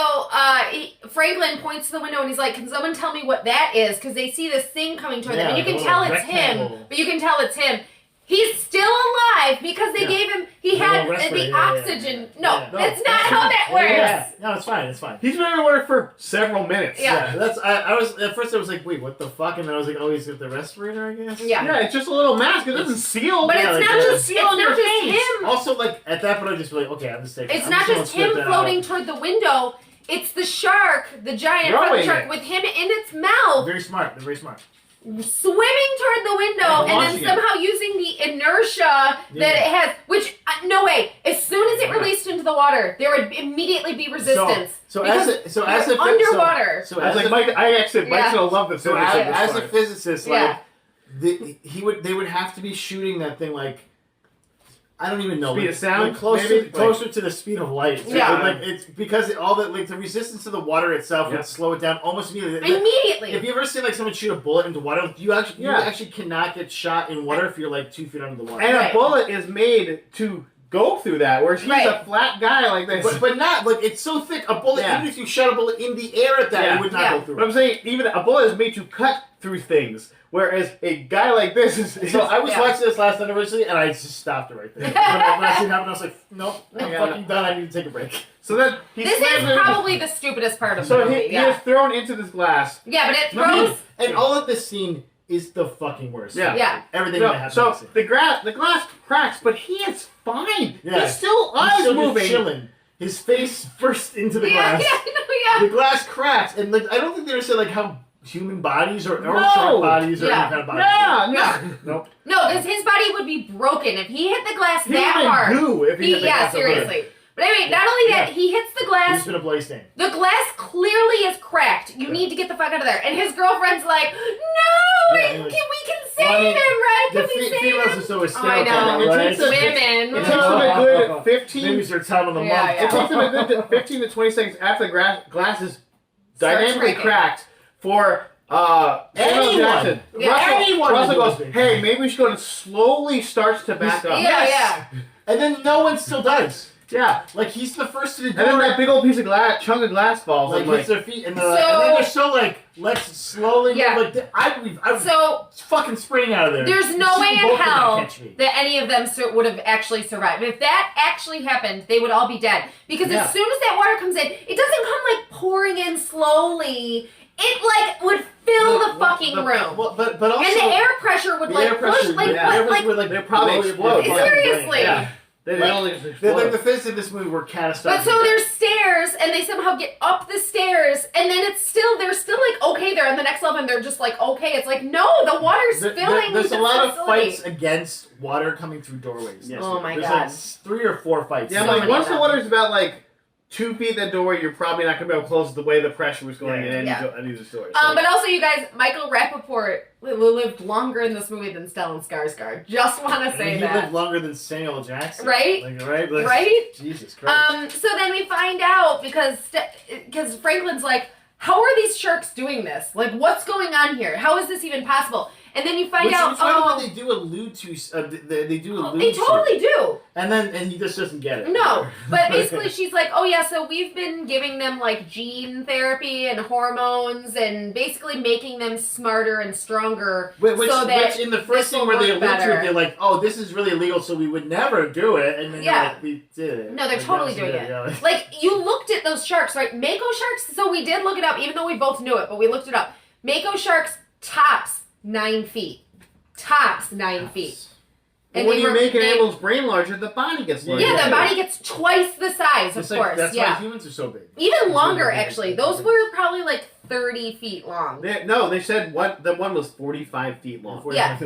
Franklin points to the window and he's like, "Can someone tell me what that is?" Because they see this thing coming toward them, and you Yeah, can the tell little it's him. rectangle. But you can tell it's him. He's still alive because they Yeah. gave him. He The had little the respirator, yeah, yeah, oxygen. yeah. No, Yeah. that's not how that works. Yeah. No, it's fine. It's fine. He's been underwater for several minutes. Yeah. That's I was at first I was like, wait, what the fuck? And then I was like, oh, he's got the respirator, I guess. Yeah. Yeah, it's just a little mask. It doesn't seal. But Yeah, it's like not the just seal on your face. him. Also, like at that point, I just be like, okay, I'm just taking. It's I'm not gonna just spit him that floating out. toward the window. It's the shark, the giant Throwing front shark, it. with him in its mouth, Very smart. They're very smart. swimming toward the window, And and launching then somehow using the inertia that it has. Which no way. As soon as it Right. released into the water, there would immediately be resistance. So Because as a underwater. So I was as like, a, Mike, Mike's Yeah. gonna love the so physics of this as a part. physicist, Yeah. like they would have to be shooting that thing like. I don't even know. Speed like, of sound, like closer, maybe? closer to the speed of light. So Yeah. like it's because all the like the resistance to the water itself Yeah. would slow it down almost immediately. Immediately. If you ever see like someone shoot a bullet into water, you Yeah. actually cannot get shot in water if you're like 2 feet under the water. And Right. a bullet is made to go through that, whereas he's Right. a flat guy like this. But not like it's so thick. A bullet, Yeah. even if you shot a bullet in the air at that, Yeah. it would not Yeah. go But through. I'm saying even a bullet is made to cut through things, whereas a guy like this is. So I was Yeah. watching this last anniversary and I just stopped it right there. When I seen it happen, I was like, nope, I'm Yeah. fucking done. I need to take a break. So then he This slams is it- probably the stupidest part of the So movie. he Yeah. is thrown into this glass. Yeah, but it No, throws. and all of this scene is the fucking worst. Yeah. Yeah. Everything that happens. in So this scene. the glass cracks, but he is fine. Yeah. He's still eyes He's still just moving. chilling. His face burst into the Yeah, glass. yeah, The glass cracks, and like I don't think they ever said like how human bodies or No. shark bodies or Yeah. any kind of bodies. Yeah, Yeah. no. Nope. No, because his body would be broken if he hit the glass He that would hard. goo if he hit the Yeah, glass so hard. seriously. But anyway, not only that, Yeah. he hits the He's glass. been a blaze stain. The glass clearly is cracked. You need to get the fuck out of there. And his girlfriend's like, no, Yeah, we he was- can save Well, I mean, him, right? The Can we save females him? are so Oh, I hysterical, know. It right? takes a- Women. It takes him a good 15. Maybe it's their time on the Yeah, month. yeah. It takes him a good 15 to 20 seconds after the glass is Starts dynamically breaking. cracked for Samuel Anyone. Jackson. Yeah. Anyone Russell to do goes, this. hey, maybe we should go, and slowly starts to back up. Yeah, Yes. And then no one still does. Yeah. Like he's the first to do And then that big old piece of glass, chunk of glass falls. like I'm like, hits their feet, and, So- and then they're so like, let's slowly. Yeah. Like I was So fucking sprinting out of there. there's no You way in both could not hell catch me. that any of them would have actually survived. If that actually happened, they would all be dead. Because Yeah. as soon as that water comes in, it doesn't come like pouring in slowly. It like would fill the fucking room. Well, but also And the air pressure would the like air push, pressure, like, the yeah. air what, pressure like, would like They'd probably blow your explode. fucking brain. Seriously. yeah. They Like- only just Like explode. the physics in this movie were catastrophic. but so there's stairs, and they somehow get up the stairs, and then they're still like okay, they're on the next level, and they're just like okay. It's like no, the water's filling. There's the a lot of facility. fights against water coming through doorways. Yes. Oh my There's God. like 3 or 4 fights. Yeah, So like many once of the them. water's about like 2 feet in the door, you're probably not gonna be able to close the way the pressure was going Yeah. in Yeah. any of the doors. But also, you guys, Michael Rappaport lived longer in this movie than Stellan Skarsgård. Just want to And say he that. lived longer than Samuel Jackson. Right? Like, right? Like, Right? Jesus Christ. So then we find out because Franklin's like, how are these sharks doing this? Like, what's going on here? How is this even possible? And then you find Which out, by the oh, way, they do allude to. They do allude they totally to. do. And he just doesn't get it. No, but basically she's like, oh yeah, so we've been giving them like gene therapy and hormones and basically making them smarter and stronger. Which in the first this will scene where they work allude to better. it, they're like, "Oh, this is really illegal, so we would never do it." And then Yeah. they're like, "We did it." No, they're Like, totally that was doing it. Yeah. Like, you looked at those sharks, right? Mako sharks, so we did look it up, even though we both knew it, but we looked it up. Mako sharks, tops 9 feet. Tops 9 feet. But And when they you were- make an they- animal's brain larger, the body gets larger. Yeah, the too. body gets twice the size, of It's like, course. that's Yeah. why humans are so big. Even longer, really big. actually. Those were probably like 30 feet long. They said the one was 45 feet long. Yeah.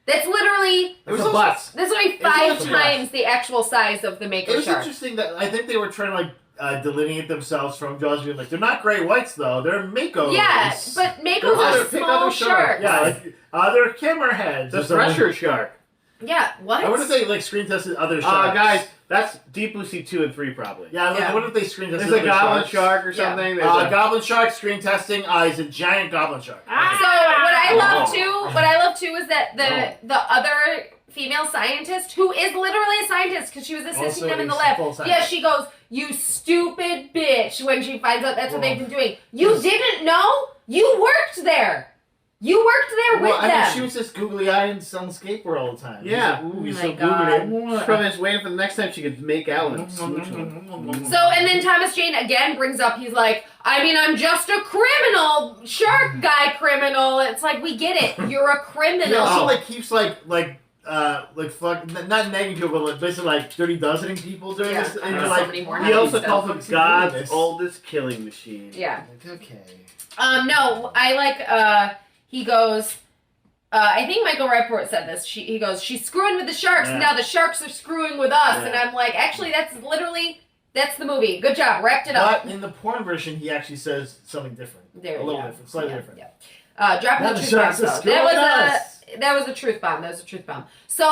That's literally, It was It's a bus. that's literally It's 5 also times the actual size of the Mako It was shark. interesting that I think they were trying to delineate themselves from Jaws, being like, they're not gray whites though, they're Makos. Yeah, but Makos They're are pick small other sharks. sharks. Yeah, like, they're cameraheads. The or something. pressure shark. Yeah, what? I wonder if they like screen tested other sharks. Guys, that's Deep Blue Sea 2 and 3 probably. Yeah, Yeah. I wonder if they screen tested There's a other goblin sharks. shark or Yeah. something. There's a- Goblin shark screen testing. He's a giant goblin shark. So what I love Oh. too is that the other female scientist, who is literally a scientist because she was assisting Also them in the a lab. full scientist. Yeah, she goes, "You stupid bitch," when she finds out that's what Whoa. they've been doing. You didn't know? You worked there. You worked there with Well, I them. mean, she was just googly eyed and selling skateboard all the time. Yeah. Ooh, Oh you're my so God. googly. Probably just waiting for the next time she could make out and smooch him. So, and then Thomas Jane again brings up, he's like, I mean, I'm just a criminal, shark guy criminal. It's like, we get it. You're a criminal. He also like keeps like fuck, not nagging people, but like basically like dirty dozening people during Yeah, this. I And know, you're so like, many more He also stuff. calls him Fuck's God's goodness. oldest killing machine. Yeah. Like, okay. No, I like, he goes, I think Michael Rappaport said this. He goes, she's screwing with the sharks, Yeah. now the sharks are screwing with us. Yeah. And I'm like, actually, that's the movie. Good job, wrapped it up. But in the porn version, he actually says something different. There, a little yeah. different, slightly Yeah, different. yeah. Dropping Now the the truth bomb, sharks are though. screwing us. That was a truth bomb. So,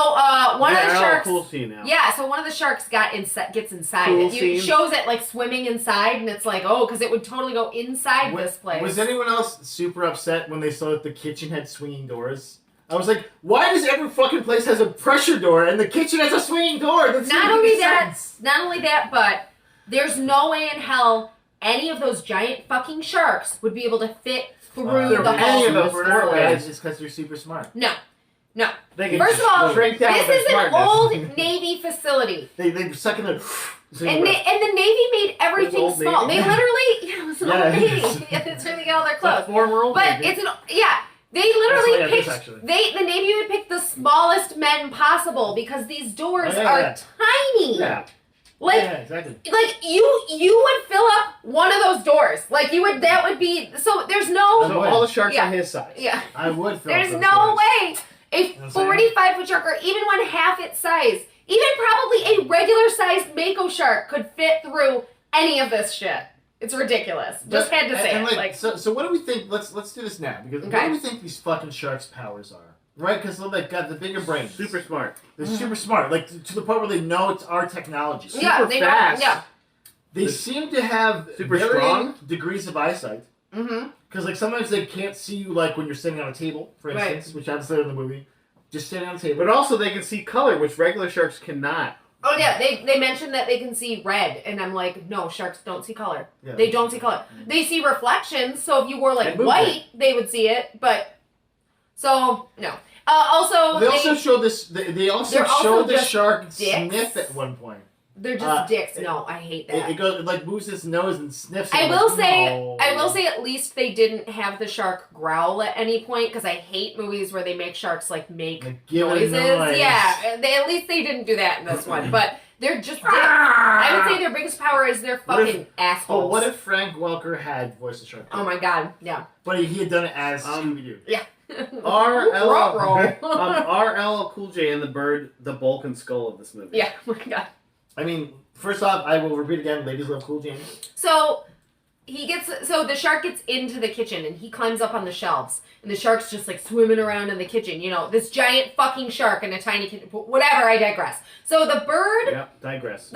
one of the Yeah, sharks... cool scene now. Yeah, so one of the sharks gets inside. Cool It scene. shows it like swimming inside, and it's like, oh, because it would totally go inside Wa- this place. Was anyone else super upset when they saw that the kitchen had swinging doors? I was like, why does every fucking place has a pressure door and the kitchen has a swinging door? That Not doesn't only make that, sense. but there's no way in hell any of those giant fucking sharks would be able to fit through They're the any whole of those super smart smart ways. ways just because they're super smart. No. They can First of all, shrink down This their is an smartness. old Navy facility. They suck in the. And the Navy made everything Old small. Navy. They literally, it's an Yeah. old Navy. It's where they get all their clothes. Former old But Navy. it's they literally That's why I picked. have this, actually. The Navy would pick the smallest men possible because these doors Oh, yeah, are yeah. tiny. Yeah. Like yeah, exactly. like you would fill up one of those doors. Like you would. That would be. So there's no. So all the sharks Yeah. are his size. Yeah. I would. Fill There's those no doors. way a know what I'm saying? 45-foot shark, or even one half its size, even probably a regular sized Mako shark, could fit through any of this shit. It's ridiculous. Just had to say and, it. like, so what do we think? Let's do this now because what Okay. do we think these fucking sharks' powers are? Right? Because they got the bigger brains. Super smart. They're super smart. Like to the point where they know it's our technology. yeah, super they fast. know. Yeah. They seem to have Super varying strong. degrees of eyesight. Mm-hmm. Because like sometimes they can't see you like when you're sitting on a table, for Right. instance, which happens later in the movie. Just sitting on a table. But also they can see color, which regular sharks cannot. Oh yeah, they mentioned that they can see red, and I'm like, no, sharks don't see color. Yeah. They don't see color. They see reflections. So if you wore like And movement. white, they would see it. But so no. Also, They also show this. They also They're also show the just shark dicks. sniff at one point. they're just dicks. it- No, I hate that. It goes it like moves its nose and sniffs. I and will I'm like, say, "No." I will say, at least they didn't have the shark growl at any point because I hate movies where they make sharks like make Like, give it a noises. noise. Yeah, at least they didn't do that in this one. But they're just dicks. I would say their biggest power is their What if- fucking assholes. Oh, what if Frank Welker had voiced the shark? Oh my god, yeah. But he had done it as Scooby Doo. RL Cool J and the bird, the bulk and skull of this movie. Yeah, oh my god. I mean, first off, I will repeat again: ladies love Cool James. So the shark gets into the kitchen and he climbs up on the shelves and the shark's just like swimming around in the kitchen. You know, this giant fucking shark in a tiny kitchen. Whatever, I digress. So the bird, Yep, digress.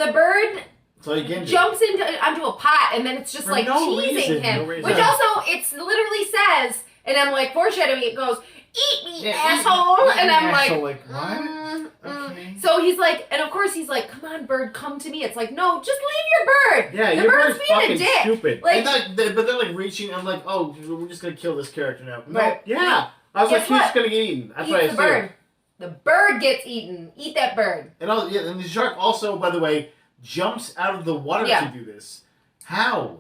So you can jumps onto a pot and then it's just For like no teasing reason, him. no reason. Which also, it's literally says, and I'm like foreshadowing, it goes, eat me, Yeah, asshole. And I'm asshole, like, what? mm. Okay. So he's like, and of course he's like, come on, bird, come to me. It's like, no, just leave your bird. Yeah, the your bird's bird's being fucking a dick. stupid. Like, but they're like reaching. I'm like, oh, we're just gonna kill this character now. No. Right. Yeah. I was Guess like, he's what? just gonna get eaten. That's what I eat the assumed. bird. The bird gets eaten. Eat that bird. And and the shark also, by the way, jumps out of the water Yeah. to do this. How?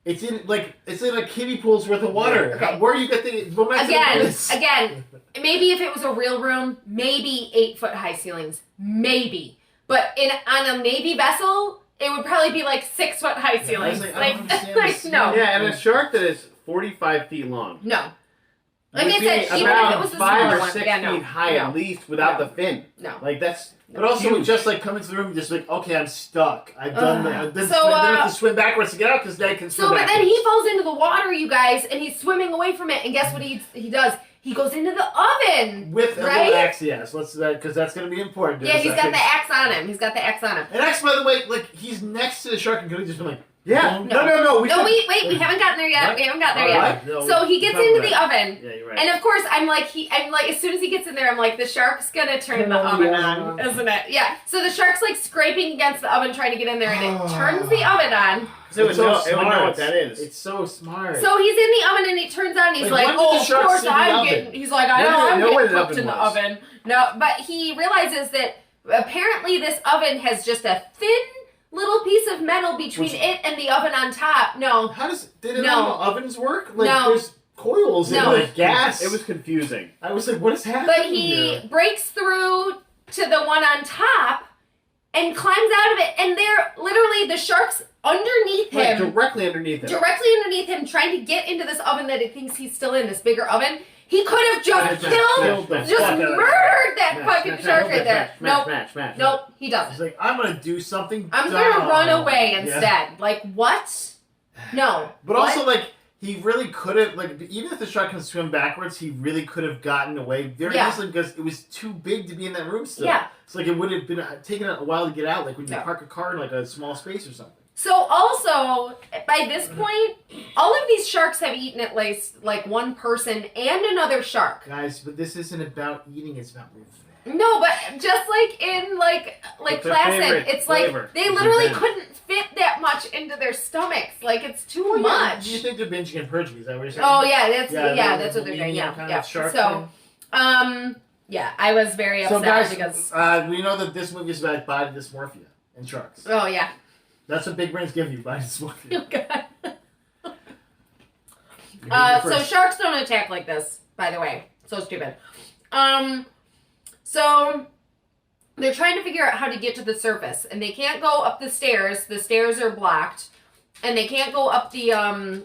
It's in a kiddie pool's worth of water. Okay. Where do you get the momentum? of this? Again, maybe if it was a real room, maybe 8-foot high ceilings, maybe. But on a Navy vessel, it would probably be like 6-foot high I was ceilings. like, I don't understand like this. no, Yeah, and a shark that is 45 feet long. no. Like would I said, be even if about it was the 5 smaller or one, 6 yeah, no, feet high no, at least without No. the fin. no. Like that's. But also, huge. just like come into the room, just like, okay, I'm stuck. I've done that. Then So, I have to swim backwards to get out because they can swim So, but backwards. then he falls into the water, you guys, and he's swimming away from it. And guess what he does? He goes into the oven. With a right? little axe, yes. Let's because that's going to be important. in Yeah, a he's got second. the axe on him. He's got the axe on him. And axe, by the way, like he's next to the shark and could have just been like, Yeah. boom. No. No, should- wait, we haven't gotten there yet. What? We haven't gotten there All yet. right. No, So he we're gets talking into the about oven. Yeah, you're right. And of course, I'm like, as soon as he gets in there, I'm like, the shark's gonna turn the oven yeah. on, isn't it? Yeah. So the shark's like scraping against the oven, trying to get in there, and it turns the oven on. It would It's so know, it would know smart. what that is. It's so smart. So he's in the oven, and he turns on, and he's Like, like, when did the oh, of shark course see the I'm oven? getting. He's like, I When know did it I'm know where getting the cooked oven in the was? oven. No, but he realizes that apparently this oven has just a thin little piece of metal between Which- it and the oven on top. No. How did No. ovens work? Like No. there's coils No. and like gas. It was confusing. I was like, what is happening? But he here? breaks through to the one on top and climbs out of it, and they're literally the shark's underneath Like, him, directly underneath it. directly underneath him, trying to get into this oven that he thinks he's still in, this bigger oven. He could have just killed, Smash, just smash, murdered that smash, fucking smash, shark smash, right there. smash, Nope, smash, smash. nope, he He's doesn't. like, I'm gonna do something. I'm dumb. gonna run away Yeah. instead. Like, what? No. But What? also, like, he really could have, like, even if the shark can swim backwards, he really could have gotten away very Yeah. easily because it was too big to be in that room still. Yeah. It's like it would have been taken a while to get out, like when you Yeah. park a car in like a small space or something. So also, by this point, all of these sharks have eaten at least like one person and another shark. Guys, but this isn't about eating; it's about revenge. No, but just like in like What's their Placid, favorite it's flavor? like they It's literally revenge. couldn't fit that much into their stomachs. Like it's too Well, yeah, much. Do you think they're binging and purging? Is that what you're saying? Oh yeah, that's Yeah, that's what they're doing. Yeah, kind yeah. of shark So, yeah, I was very So upset guys, because we know that this movie is about body dysmorphia and sharks. oh yeah. That's what big brains give you, body dysmorphia. Oh, God. You heard it So first. sharks don't attack like this, by the way. So stupid. So they're trying to figure out how to get to the surface, and they can't go up the stairs. The stairs are blocked, and they can't go up the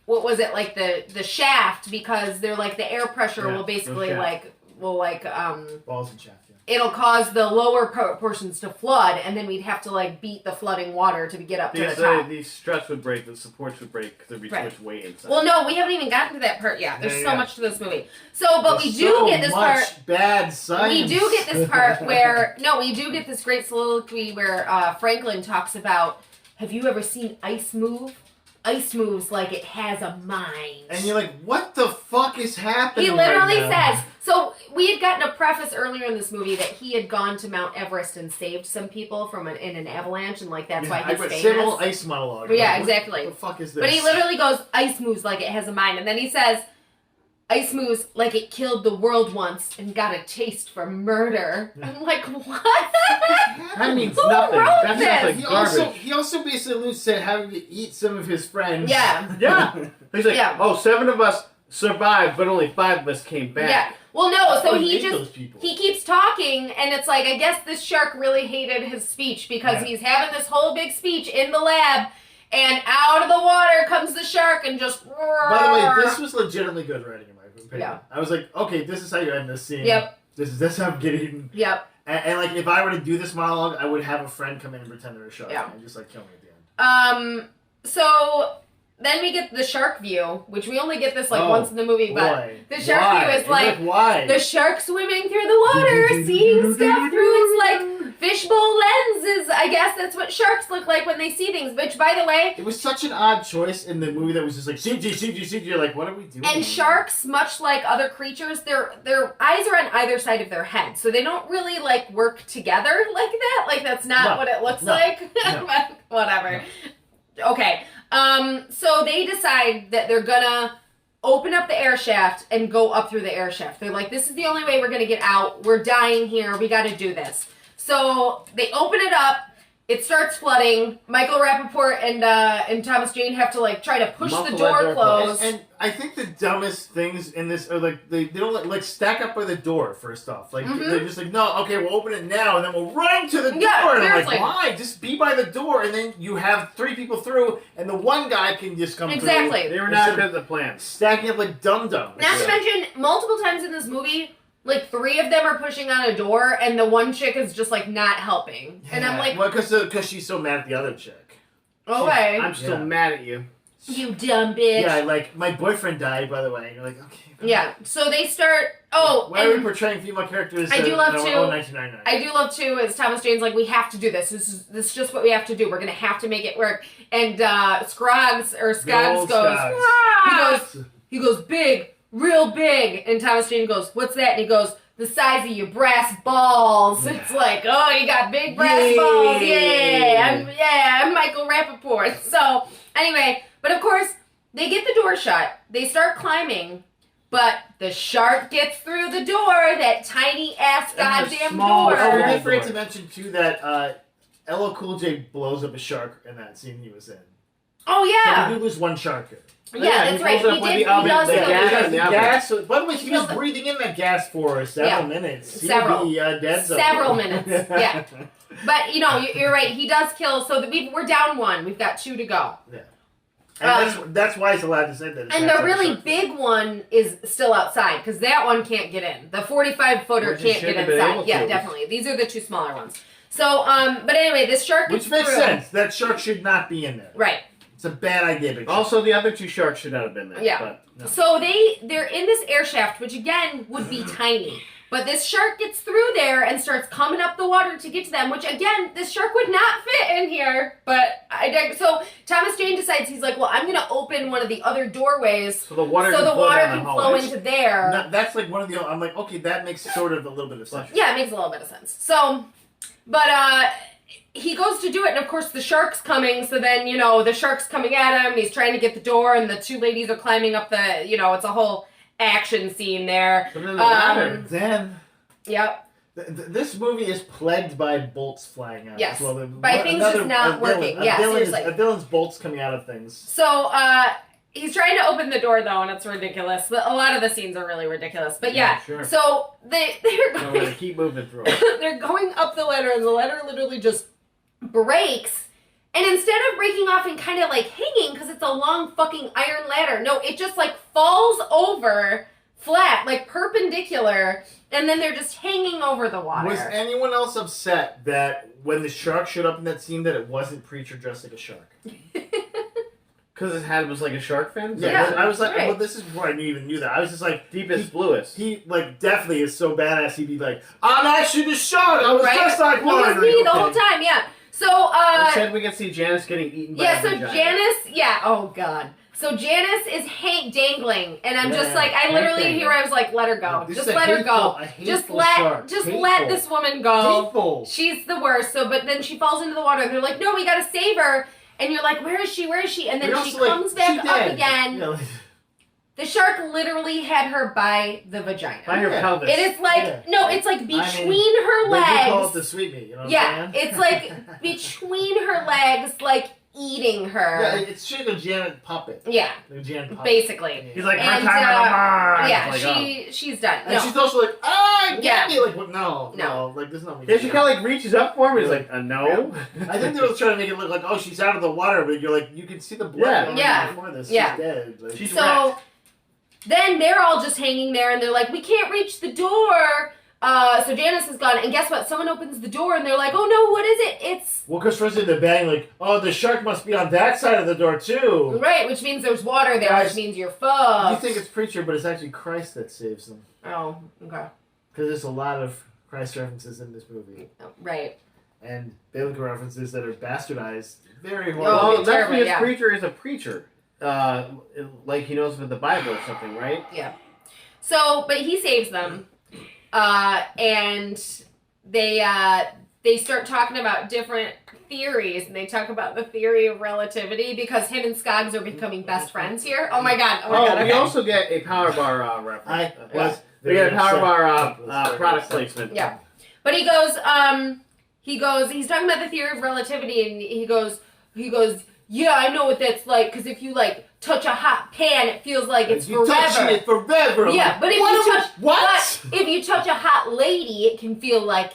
what was it, like the shaft, because they're like the air pressure Yeah, will basically the shaft. balls and shaft. Yeah. it'll cause the lower portions to flood, and then we'd have to like beat the flooding water to get up to the top. These struts would break, the supports would break because there'd be too Right. much weight inside. Well, no, we haven't even gotten to that part yet. There's Yeah, so yeah. much to this movie. So, but we There's do so get this much part. bad science. We do get this part where we do get this great soliloquy where Franklin talks about, have you ever seen ice move? Ice moves like it has a mind. And you're like, what the fuck is happening? He literally right now? says, so we had gotten a preface earlier in this movie that he had gone to Mount Everest and saved some people from in an avalanche, and like that's why I he's read famous. several ice monologue. Yeah, Like, exactly. What the fuck is this? But he literally goes, ice moves like it has a mind. And then he says, ice moves like it killed the world once and got a taste for murder. I'm like, what? That means Who nothing. wrote That's this? just like garbage. he also basically alludes to having to eat some of his friends. Yeah. Yeah. He's like, Yeah. oh, 7 of us survived, but only 5 of us came back. Yeah. Well, no, so Oh, he hate just, those people. he keeps talking, and it's like, I guess this shark really hated his speech because Yeah. he's having this whole big speech in the lab, and out of the water comes the shark and just... By the way, this was legitimately good writing in my opinion. Yeah. I was like, okay, this is how you end this scene. Yep. This is how I'm getting. Yep. And like, if I were to do this monologue, I would have a friend come in and pretend they're a shark Yeah. and just like kill me at the end. So then we get the shark view, which we only get this like Oh, once in the movie, but Boy, the shark why? view is like why? the shark swimming through the water, seeing stuff through its like fishbowl lenses. I guess that's what sharks look like when they see things. Which, by the way, It was such an odd choice in the movie that was just like CG. You're like, what are we doing? and sharks, much like other creatures, their eyes are on either side of their head, so they don't really like work together like that. Like that's not No. what it looks No. like. No. But whatever. Okay. So they decide that they're gonna open up the air shaft and go up through the air shaft. They're like, this is the only way we're gonna get out. We're dying here. We got to do this. So they open it up. It starts flooding. Michael Rappaport and Thomas Jane have to like try to push Muffle the that door door closed. And I think the dumbest things in this are like they don't like stack up by the door first off. Like Mhm. they're just like, no, okay, we'll open it now and then we'll run to the door. Yeah, And I'm seriously. like, why? Just be by the door and then you have 3 people through and the one guy can just come Exactly. They were Instead not of good at the plans. stacking up like dum-dums. Not to mention, multiple times in this movie, like 3 of them are pushing on a door, and the one chick is just like not helping. And I'm like, well, because she's so mad at the other chick. okay, I'm still Yeah. mad at you. you dumb bitch. Yeah, like my boyfriend died, by the way. And you're like, okay. Yeah, so they start. Oh, Why are we and portraying female characters? I do love to- 1999. I do love too is Thomas Jane's like, we have to do this. This is just what we have to do. We're gonna have to make it work. And Scroggs or Scoggs old goes, Scoggs. "Ah!" he goes big, real big. And Thomas Jane goes, what's that? And he goes, the size of your brass balls. Yeah. It's like, oh, you got big brass Yay. balls. I'm Michael Rappaport. So anyway, but of course they get the door shut. They start climbing. But the shark gets through the door, that tiny ass And the goddamn small- door. Oh, we Sure. did forget to mention too that LL Cool J blows up a shark in that scene he was in. Oh So yeah, we do lose one shark here. yeah, that's he right. pulls He up with did. the oven, He does the kill gas the in shark. the oven. Gas. By the way, he was Killed it. breathing in that gas for several minutes. He would Several. be, dead Several minutes, yeah. But you're right. He does kill. So that we're down 1. We've got 2 to go. And that's why it's allowed to say that. And the really big one is still outside because that one can't get in. The 45-footer Which it can't should get have been inside. able Yeah, to. definitely. These are the 2 smaller ones. So, but anyway, this shark gets Which makes through. sense. That shark should not be in there. Right. It's a bad idea. But Also, the other 2 sharks should not have been there. Yeah. But No. So they're in this air shaft, which again would be tiny. But this shark gets through there and starts coming up the water to get to them, which again, this shark would not fit in here. But so Thomas Jane decides, he's like, well, I'm going to open one of the other doorways so the water so can the flow water down can the flow hallways. into there. No, that's like one of the. I'm like, okay, that makes sort of a little bit of sense. Yeah, it makes a little bit of sense. So, but he goes to do it, and of course the shark's coming, so then, the shark's coming at him, and he's trying to get the door, and the 2 ladies are climbing up the, it's a whole action scene there. But then the ladder. Then Yep. this movie is plagued by bolts flying out. Yes. As well. By things just not working. Yeah, seriously. A villain's bolts coming out of things. So, he's trying to open the door, though, and it's ridiculous. A lot of the scenes are really ridiculous. But yeah, Sure. so they're So we're going, gonna keep moving through it. they're going up the ladder, and the ladder literally just breaks. And instead of breaking off and kind of like hanging, because it's a long fucking iron ladder, no, it just like falls over flat, like perpendicular, and then they're just hanging over the water. Was anyone else upset that when the shark showed up in that scene that it wasn't Preacher dressed like a shark? Because his head was like a shark fin? So Yeah. I was like, right. well, this is before I even knew that. I was just like, Deepest, bluest. he like definitely is so badass. He'd be like, I'm actually the shark. I was Right? dressed like It one. was me the whole time, yeah. So, Instead, we get to see Janice getting eaten by yeah, a so vagina. Janice, yeah, oh god. So Janice is dangling, and I'm just Yeah, like, I Hank literally dangling. here I was like, let her go. This Just is a let her hateful- go. a hateful Just shark. let Hateful. this woman go. Hateful. She's the worst. So, but then she falls into the water, and they're like, no, we gotta save her. And you're like, where is she? Where is she? And then But she also, like, comes back she up dead. again. Yeah, like, The shark literally had her by the vagina. By her Yeah. pelvis. It is like, Yeah. no, it's like between her they do call it legs. the sweet meat. You know what Yeah, I'm saying? it's like between her legs, like eating Yeah, her. it's she's a Janet puppet. Yeah, The Janet puppet. basically. He's like, her And, time on the Mars. Yeah, Like, she's done. And No. she's also like, ah, Yeah. get me. Like, what? No, No. like, there's no. Yeah, she kind of like reaches up for him. He's like, no. I think they were trying to make it look like, oh, she's out of the water, but you're like, you can see the blood Yeah. going Yeah. before this. Yeah. She's dead. Like, She's So wrecked. then they're all just hanging there, and they're like, we can't reach the door. So Janice is gone, and guess what? Someone opens the door, and they're like, oh no, what is it? It's well, because first they're bang like, oh, the shark must be on that side of the door too. right, which means there's water there, Guys, which means you're You fucked. think it's Preacher, but it's actually Christ that saves them. Oh, okay. Because there's a lot of Christ references in this movie. Oh, right. and biblical references that are bastardized. Very Oh, horrible. Well, it's that's terrible, because yeah. Preacher is a preacher. Like he knows about the Bible or something, right? Yeah. So, but he saves them, and they start talking about different theories, and they talk about the theory of relativity because him and Skaggs are becoming best friends here. Oh my god! Oh my god! we Okay. also get a Power Bar reference. I was We get a Power Bar upset. product placement. Yeah. But he goes, he's talking about the theory of relativity, and he goes, yeah, I know what that's like, because if you, like, touch a hot pan, it feels like it's You're forever. touching it forever. I'm Yeah, like, but if what you am I- touch, what? but if you touch a hot lady, it can feel like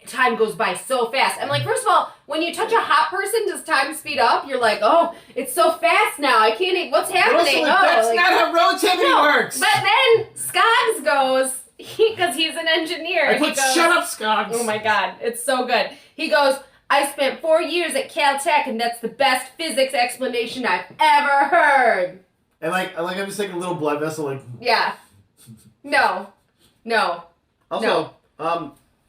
time goes by so fast. I'm like, first of all, when you touch a hot person, does time speed up? You're like, oh, it's so fast now, I can't even, what's But also, happening? like, Oh, that's like- not how relativity No, works. But then Skaggs goes, because he's an engineer. I he put, goes, shut up, Skaggs. oh my god, it's so good. He goes, I spent 4 years at Caltech, and that's the best physics explanation I've ever heard. And like I'm just like a little blood vessel, like. Yeah. No. Also,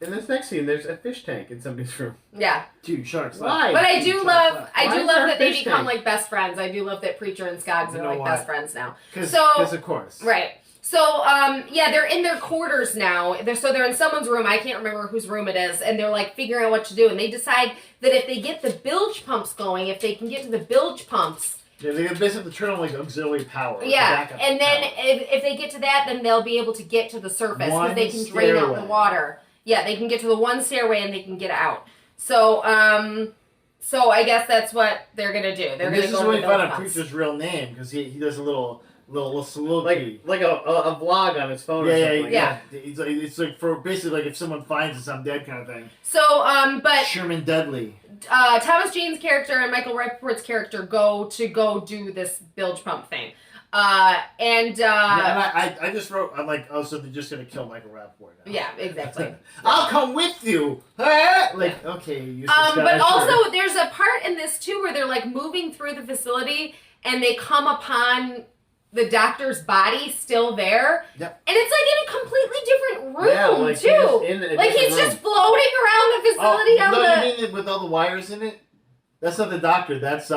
in this next scene, there's a fish tank in somebody's room. Yeah. Dude, sharks. Why? But I do love Why is there a that they fish become tank? like best friends. I do love that Preacher and Skaggs You are know like why? best friends now. Because So- of course. Right. So, yeah, they're in their quarters now. They're in someone's room. I can't remember whose room it is. And they're, like, figuring out what to do. And they decide that if they get the bilge pumps going, if they can get to the bilge pumps, Yeah, they basically turn on like auxiliary power. like yeah, backup and then power. if they get to that, then they'll be able to get to the surface because One they can drain out the stairway. water. Yeah, they can get to the one stairway and they can get out. So, so I guess that's what they're gonna do. They're And gonna this go is to when the we find bilge out pumps. Preacher's real name because he does a little soliloquy. Like a vlog on his phone or yeah, something. Yeah. It's like for basically like if someone finds us, I'm dead kind of thing. So, but Sherman Dudley. Thomas Jane's character and Michael Rappaport's character go do this bilge pump thing. Yeah, and I just wrote, I'm like, oh, so they're just gonna kill Michael Rappaport now. yeah, exactly. I'll come with you. Like, okay, you But also, there's a part in this too where they're like moving through the facility and they come upon the doctor's body still there. Yep. And it's like in a completely different room Yeah, like too. he's just in a Like he's different room. just floating around the facility on no, the. you mean with all the wires in it? That's not the doctor. That's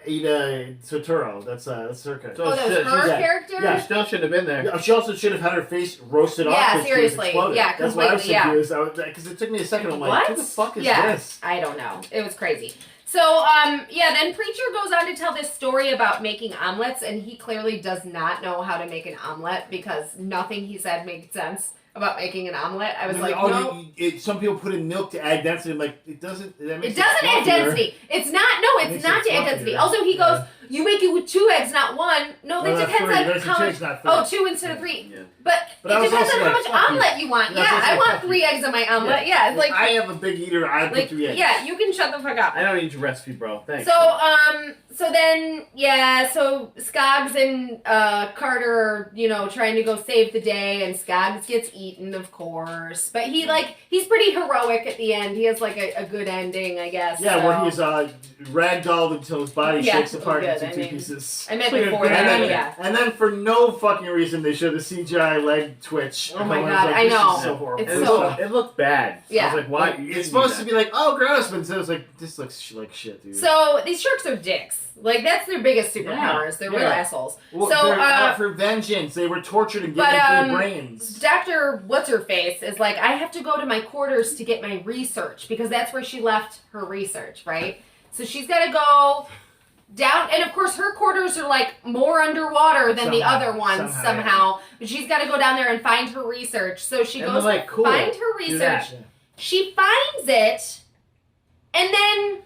Ada Soturo. That's Circa. So Oh, that was she's- her yeah. character. Yeah. He still shouldn't have been there. Yeah, she also should have had her face roasted off. Yeah, 'cause she was seriously. exploded. Yeah, That's why I was completely, yeah. confused. Because it took me a second. I'm like, What? who the fuck is Yeah. this? I don't know. It was crazy. So, yeah, then Preacher goes on to tell this story about making omelets, and he clearly does not know how to make an omelet because nothing he said made sense about making an omelet. I was like, no. Some people put in milk to add density. I'm like, it doesn't. It doesn't add fluffier. density. It's not, no, It it's makes not it to add fluffier. density. Also, he goes, you make it with 2 eggs, not 1. No, that Well, that's depends three. on There's how two much. eggs, not 3. Oh, 2 instead of 3. Yeah. But But I it was depends also on how like, much fuck you. omelet you want. Yeah, Yeah, I was I like, want fuck 3 eggs in my omelet. Yeah, it's like, I am a big eater. I put 3 eggs. yeah, you can shut the fuck up. I don't need your recipe, bro. Thanks. So then, yeah, so Skaggs and Carter are, trying to go save the day, and Skaggs gets eaten, of course. But he's pretty heroic at the end. He has, like, a good ending, I guess. Yeah, so. where he's ragdolled until his body Yeah, shakes apart good. into I 2 mean, pieces. I meant Like a before good that, And then, yeah. and then for no fucking reason, they showed the CGI leg twitch. Oh my And was God, like, I this know. Is so horrible. It's it, so- looked, it looked bad. Yeah. I was like, why? Like, it's supposed to be like, oh, gross, but instead it was like, this looks like shit, dude. So these sharks are dicks. Like, that's their biggest superpowers. They're real Yeah. assholes. Well, so, they're out for vengeance. They were tortured and given but, 3 brains. Dr. What's-Her-Face is like, I have to go to my quarters to get my research because that's where she left her research, right? So she's got to go down, and of course her quarters are like more underwater than the Somehow. other ones somehow. But she's got to go down there and find her research. So she And goes they're like, to cool, find her do that. research. She finds it, and then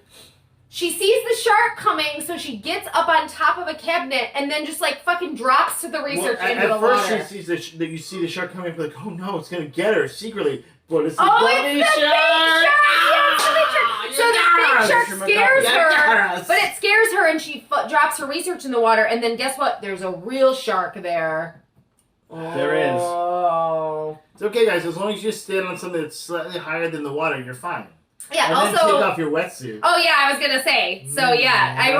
she sees the shark coming, so she gets up on top of a cabinet and then just like fucking drops to the research Well, into the at first water. she sees that you see the shark coming up, like, oh no, it's gonna get her secretly. But it's the Oh, bloody it's the big shark! Yeah, it's the big shark! Ah, So the big shark You scares got her, us. but it scares her and she drops her research in the water, and then guess what? There's a real shark there. There is. Oh. It's okay, guys. As long as you stand on something that's slightly higher than the water, you're fine. Yeah, And then take also... off your wetsuit. Oh yeah, I was gonna say. So yeah, I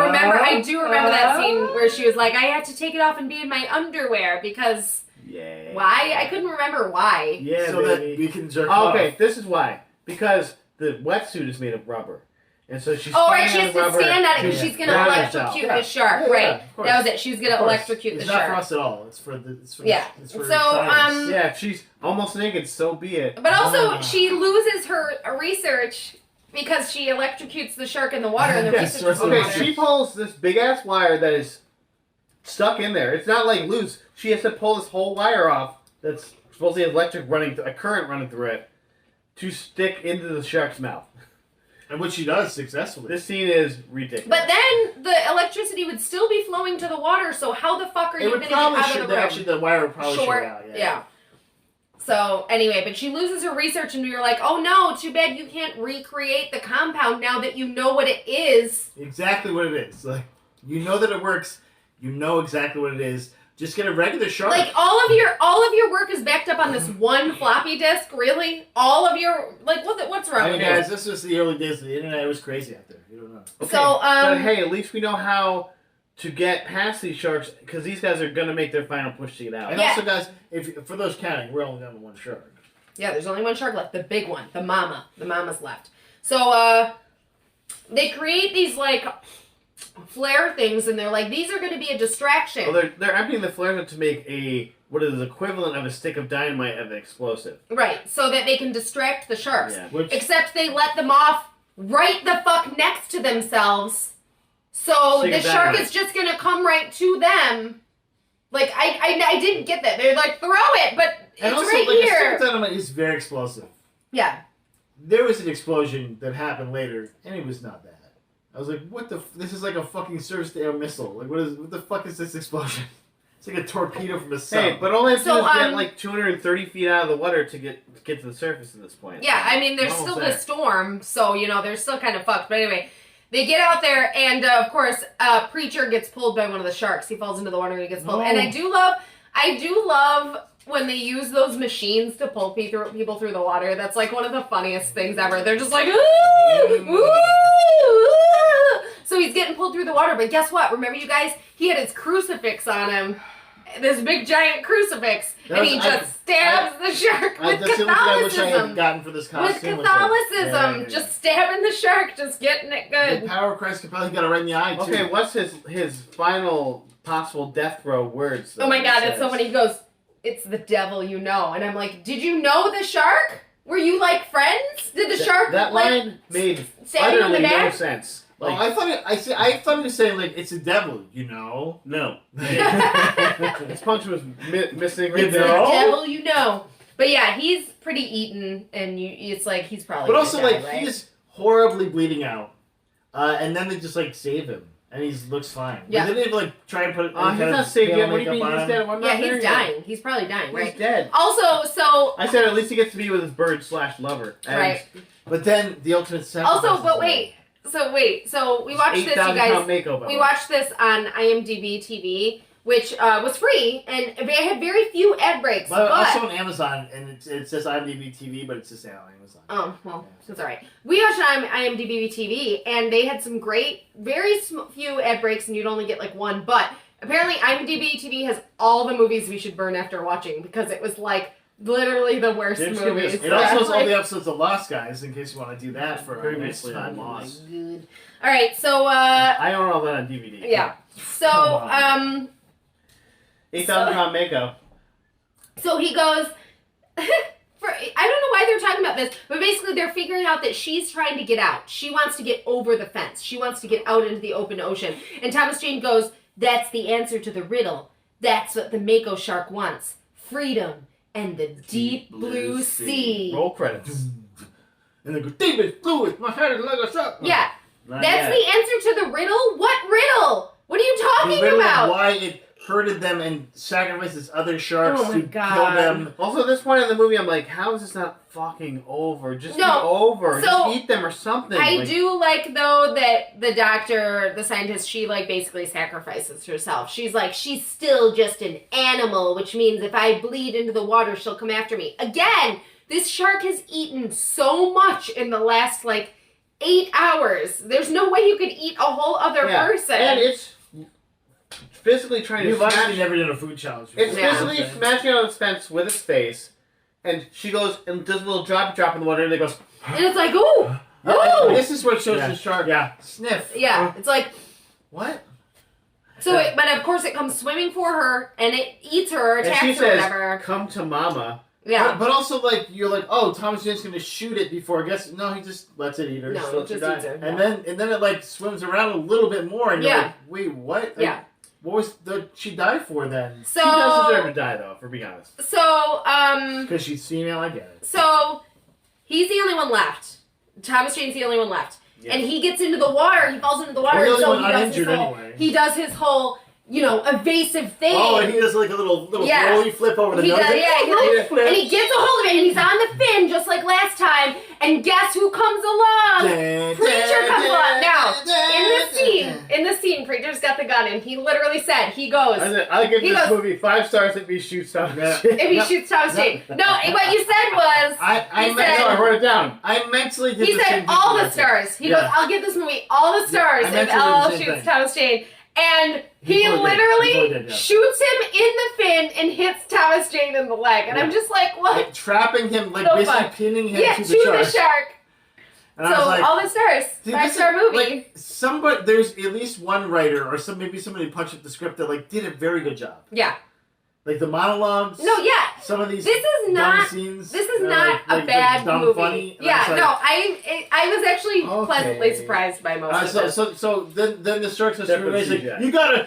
do remember that scene where she was like, I had to take it off and be in my underwear because Yeah. why? I couldn't remember why. Yeah, so that baby. we can jerk Oh, off. okay, this is why. because the wetsuit is made of rubber. And so she's Oh, right, she standing has on to rubber stand on it to because she's going to drown electrocute herself. the shark. Yeah, right. of course. That was it. She was going to Of course. electrocute the It's shark. not for us at all. It's for the. It's for Yeah. It's for So, science. Yeah, if she's almost naked, so be it. But also, Ah. she loses her research because she electrocutes the shark in the water and the Yes, research is in okay, the Okay, water. she pulls this big ass wire that is stuck in there. It's not like loose. She has to pull this whole wire off that's supposedly has a current running through it to stick into the shark's mouth. And which she does successfully. This scene is ridiculous. But then the electricity would still be flowing to the water, so how the fuck are it you would going to get probably out shoot. of the room? Actually, the wire would probably Short, shoot out. yeah. So anyway, but she loses her research, and you're like, oh no, too bad you can't recreate the compound now that you know what it is. Exactly what it is. Like you know that it works. You know exactly what it is. Just get a regular shark. Like all of your work is backed up on this one floppy disk. Really, all of your what's wrong I mean, with guys, it? this was the early days of the internet. It was crazy out there. You don't know. Okay, So but hey, at least we know how to get past these sharks because these guys are gonna make their final push to get out. And Yeah. also, guys, if for those counting, we're only down to one shark. Yeah, there's only one shark left, the big one, the mama. The mama's left. So they create these like flare things, and they're like, these are going to be a distraction. Well, they're emptying the flares out to make what is equivalent of a stick of dynamite of an explosive. Right, so that they can distract the sharks. Yeah. Which Except they let them off right the fuck next to themselves. So Stick the of shark dynamite. is just going to come right to them. Like, I didn't get that. They're like, throw it, but and it's also, right like, a stick here. of dynamite is very explosive. Yeah. There was an explosion that happened later, and it was not bad. I was like, "What the? This is like a fucking surface-to-air missile. Like, what the fuck is this explosion? It's like a torpedo from a sub." Hey, but all they have to So, do is get um, like 230 feet out of the water to get to the surface at this point. Yeah, I mean, there's Almost still there. the storm, so, you know, they're still kind of fucked. But anyway, they get out there, and of course, Preacher gets pulled by one of the sharks. He falls into the water and he gets pulled. No. And I do love when they use those machines to pull people through the water. That's like one of the funniest things ever. They're just like, ooh, ooh, ooh. So he's getting pulled through the water, but guess what? Remember, you guys, he had his crucifix on him. This big giant crucifix, That and he was- just stabs the shark with that's the only thing I wish I Catholicism. had gotten for this With costume. was Catholicism, like, yeah. just stabbing the shark, just getting it The good. power of Christ compelled. He got it right in the eye too. Okay, what's his final possible death throw words? Oh my that god, he it's so says? funny. He goes, "It's the devil, you know." And I'm like, "Did you know the shark? Were you like friends? Did the shark That like line made standing on the utterly no back?" sense. Oh, I thought he was saying like it's the devil, you know. No. His punch was missing right You It's the there. know? devil, you know. But yeah, he's pretty eaten, and it's like he's probably. But also, gonna like, die, right? he's horribly bleeding out, and then they just like save him, and he looks fine. Yeah. But they didn't even like try and put. He's kind of not saved pale yet. What do you makeup mean on he's him. dead? I'm not Yeah, there he's yet. dying. He's probably dying, He's right? dead. Also, so I said at least he gets to be with his bird/lover. And right. But then the ultimate sacrifice. Also, is but there. so we watched this, you 8,000 guys. pound makeover. We watched this on IMDb TV, which was free, and they had very few ad breaks. But But also on Amazon, and it says IMDb TV, but it's just on Amazon. oh well, it's all right. We watched it on IMDb TV, and they had some great, very few ad breaks, and you'd only get like one. But apparently, IMDb TV has all the movies we should burn after watching because it was like literally the worst They're just gonna be movies. It also has all Like- the episodes of Lost Guys, in case you want to do that for Previously our on next Lost. podcast. Good. All right, so I own all that on DVD. yeah, so Come on. 8,000 pound makeup. So he goes, I don't know why they're talking about this, but basically they're figuring out that she's trying to get out. She wants to get over the fence. She wants to get out into the open ocean. And Thomas Jane goes, that's the answer to the riddle. That's what the Mako shark wants. Freedom and the deep blue sea. Roll credits. And they go, David, fluid, my head is like a shot. Yeah, Not that's yet. the answer to the riddle? What riddle? What are you The talking riddle of about? why it herded them and sacrificed its other sharks Oh my to God. kill them. Also, at this point in the movie, I'm like, how is this not fucking over? Just No, be over. so Just eat them or something. I Like, do like, though, that the doctor, the scientist, she, like, basically sacrifices herself. She's like, she's still just an animal, which means if I bleed into the water, she'll come after me. Again, this shark has eaten so much in the last, like, 8 hours. There's no way you could eat a whole other Yeah, person. And it's physically trying You've to obviously smash. never done a food challenge. It's Yeah. physically smashing out its fence with its face, and she goes and does a little drop in the water, and it goes, and it's like, ooh, ooh. This is what shows Yeah. the shark. Yeah. Sniff. Yeah, it's like, What? so, but of course it comes swimming for her, and it eats her, or And attacks she her, or says, whatever. "Come to mama." Yeah. But also, like, you're like, oh, Thomas Jane's gonna shoot it before. I guess no, he just lets it eat her. No, Just it lets her just die. eats her. And then it like swims around a little bit more, and you're Yeah. like, wait, what? Like, Yeah. What was she die for then? So, She does deserve to die, though, for being honest. Because she's female. I get it. So he's the only one left. Thomas Jane's the only one left. Yeah. And he gets into the water, he falls into the water, We're the and so only one he does his uninjured whole, anyway. he does his whole, evasive thing. Oh, and he does like a little Yeah. rolly flip over the He nose. does, yeah, he like, flips. and he gets a hold of it, and he's on the fin just like last time. And guess who comes along? Preacher comes along. Now, in the scene, Preacher's got the gun, and he literally said, he goes, I'll give He this goes- movie 5 stars if he shoots Thomas. Yeah. Jane. if he shoots Thomas Jane. No, what you said was, I He meant- said- No, I wrote it down. I mentally did he the said same thing all to the myself. stars. He Yeah. goes, I'll give this movie all the stars I if meant to do the Al same shoots thing. Thomas Jane. And he He totally did. literally He totally did, yeah. shoots him in the fin and hits Thomas Jane in the leg. And I'm just like, what? Like, trapping him, like So basically fun. pinning him Yeah, to to the shark. the shark. And So I was like, all the stars. See, 5-star this is- movie. Like, somebody, there's at least one writer or maybe somebody punched up the script that like did a very good job. Yeah. Like the monologues. No, yeah. Some of these. This is dumb not. scenes. This is that are, not a like, bad dumb movie. Funny, and Yeah, I was like, no, I was actually Okay. pleasantly surprised by most of this. So then the shark says Definitely like, CGI.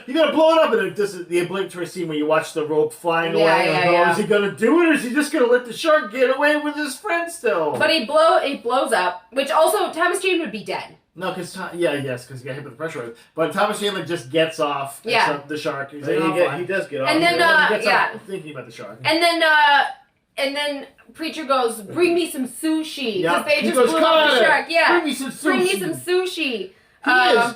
you gotta blow it up, and this is the obligatory scene where you watch the rope flying Yeah, away. yeah, and yeah. Is he gonna do it, or is he just gonna let the shark get away with his friend still? But he blows up, which also Thomas Jane would be dead. No, because he got hit with the pressure wave. But Thomas Jane like just gets off. Yeah. The shark. He's So like, he, oh, fine. he does get off. And then, He gets yeah. off thinking about the shark. And then Preacher goes, "Bring me some sushi," Yeah. because they He just goes, blew "Come up the on, shark. Yeah, Bring me some sushi. bring me some sushi. He is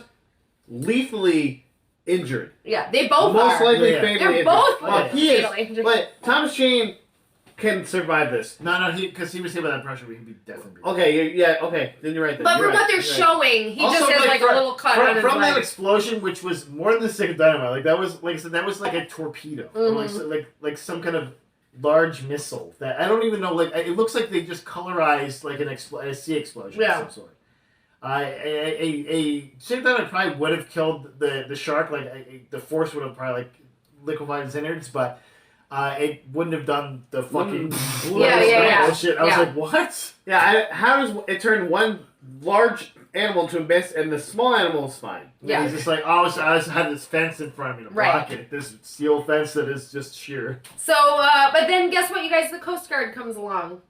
lethally injured. Yeah, they both Most are. likely Yeah. fatally They're injured. both Well, he is. fatally injured. But Thomas Jane can survive this. No, because he was hit by that pressure. He'd be definitely. Okay, yeah, okay. Then you're right. Then. But You're from what right. they're You're right. showing, he Also, just has like, like from- a little cut on his From that leg. explosion, which was more than the stick of dynamite, like that was like I said, that was like a torpedo, or like, Mhm. like some kind of large missile that I don't even know. Like it looks like they just colorized like a sea explosion Yeah. of some sort. A stick of dynamite probably would have killed the shark. Like the force would have probably like liquefied his innards, but it wouldn't have done the fucking Yeah. bullshit. I was Yeah. like, what? Yeah, how does it turn one large animal into a mist and the small animal is fine? Yeah. He's just like, I just had this fence in front of me to Right. block it. This steel fence that is just sheer. So, but then guess what, you guys? The Coast Guard comes along.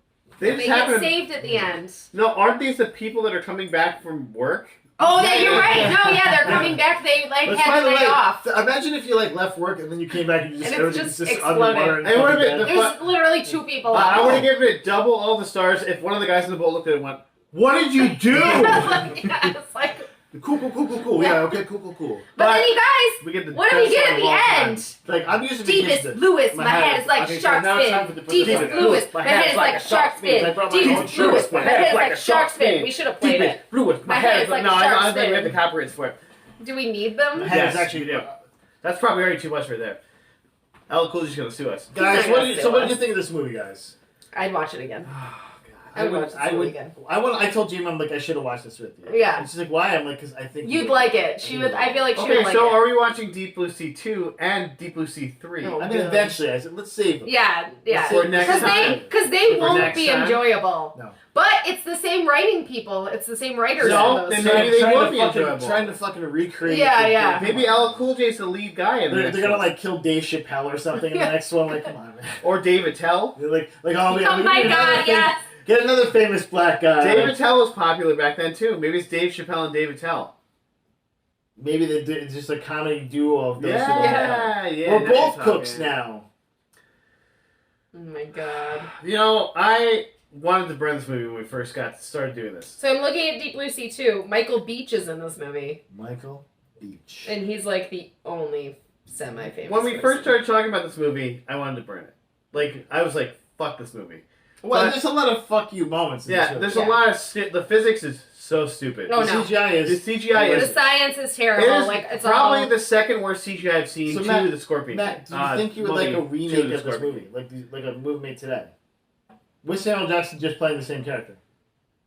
They They just get happen. saved at the end. No, aren't these the people that are coming back from work? Oh, yeah, you're right. No, yeah, they're coming back. They like Which, had by the the day way, off. imagine if you like left work and then you came back and you just And it's everything's just just underwater. exploded. And It would've fucking been dead. There's literally 2 people. I on would it. have given it double all the stars if one of the guys in the boat looked at it and went, What did you do? Yeah, it's like, Cool. Yeah, okay, cool. but then you guys, we get the what do we best get song at of all the time. end? Like I'm used to be Deepest Lewis, my head is like Okay, so shark's now it's time fin. for the Deepest Deepest Lewis, my head is like shark's fin. I brought my own Deepest shark's Lewis, fin. my head is like shark's fin. We should have played Deepest it. Lewis, My head is like no, shark's I think we have the fin. copyrights for it. Do we need them? My head Yes, is actually we do. That's probably already too much right there. LL Cool J's gonna sue us. Guys, He's not what gonna did sue what did us. you think of this movie, guys? I'd watch it again. I would. again. I told Jamie, I'm like, I should have watched this with you. Yeah. And she's like, why? I'm like, because I think You'd like it. She would. I feel like she would Okay, like so it. are we watching Deep Blue Sea 2 and Deep Blue Sea 3? Oh. I mean, eventually, I said, let's save them. Yeah. For next time. Because they For won't next be time. enjoyable. No. But it's the same writing people. It's the same writers. No, on those then maybe shows. they will be enjoyable. Trying to fucking recreate. Yeah, the- yeah. Maybe LL Cool J's the lead guy in the They're next gonna one. like kill Dave Chappelle or something in the next one. Like, come on, man. Or David Tell. They're like, oh, we Oh we my need another God! fam- Yes. Get another famous black guy. David Tell was popular back then too. Maybe it's Dave Chappelle and David Tell. Maybe it's just a comedy duo of those two. Yeah. We're now both you're talking. cooks now. Oh my god. You know, I wanted to burn this movie when we first started doing this. So I'm looking at Deep Blue Sea 2. Michael Beach is in this movie. Michael Beach. And he's like the only semi-famous When we person. first started talking about this movie, I wanted to burn it. Like, I was like, fuck this movie. Well, But- there's a lot of fuck you moments. In Yeah, this there's movie. a lot of the physics is so stupid. Oh, The no. CGI The is. CGI The is science is it terrible. is Like it's probably all... the second worst CGI I've seen So to Matt- the Scorpion. Matt, do you think you would like a Mummy remake to the of this Scorpion. movie, like a movie made today, with Samuel Jackson just playing the same character?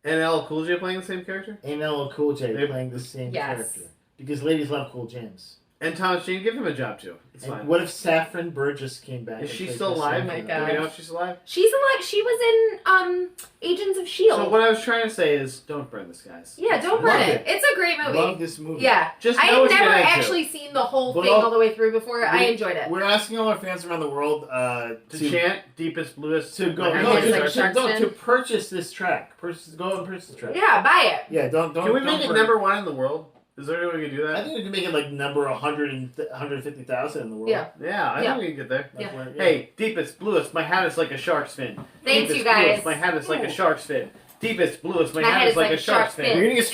And LL Cool J playing the same character? And LL Cool J They- playing the same Yes. character. Because ladies love cool James. And Thomas Jane, give him a job too. It's And fine. what if Saffron Burgess came back? Is and she played still the alive? same Oh my character? Do we God. know if she's alive? She's alive. She was in Agents of Shield. So what I was trying to say is, don't burn this, guys. Yeah, don't burn Love it. it. It's a great movie. Love this movie. Yeah. Just I know had what you're never getting into. actually seen the whole But thing all- all the way through before. I enjoyed it. We're asking all our fans around the world To chant deepest, bluest. to go my no, hand is like our- shark fin. to purchase this track. Go and purchase the track. Yeah, buy it. Yeah, don't. Can we don't make it burn number one in the world? Is there any way we can do I that? think we can make it like number 150,000 in the world. Yeah. Yeah, I Yeah. think we can get there. That's Yeah. where- Hey, deepest, bluest, my hat is like a shark's fin. Thanks, Deepest, you guys. Bluest, my hat is like a shark's fin. Deepest, bluest, my My hat head is is like like a a shark's shark's fin. fin. You're gonna get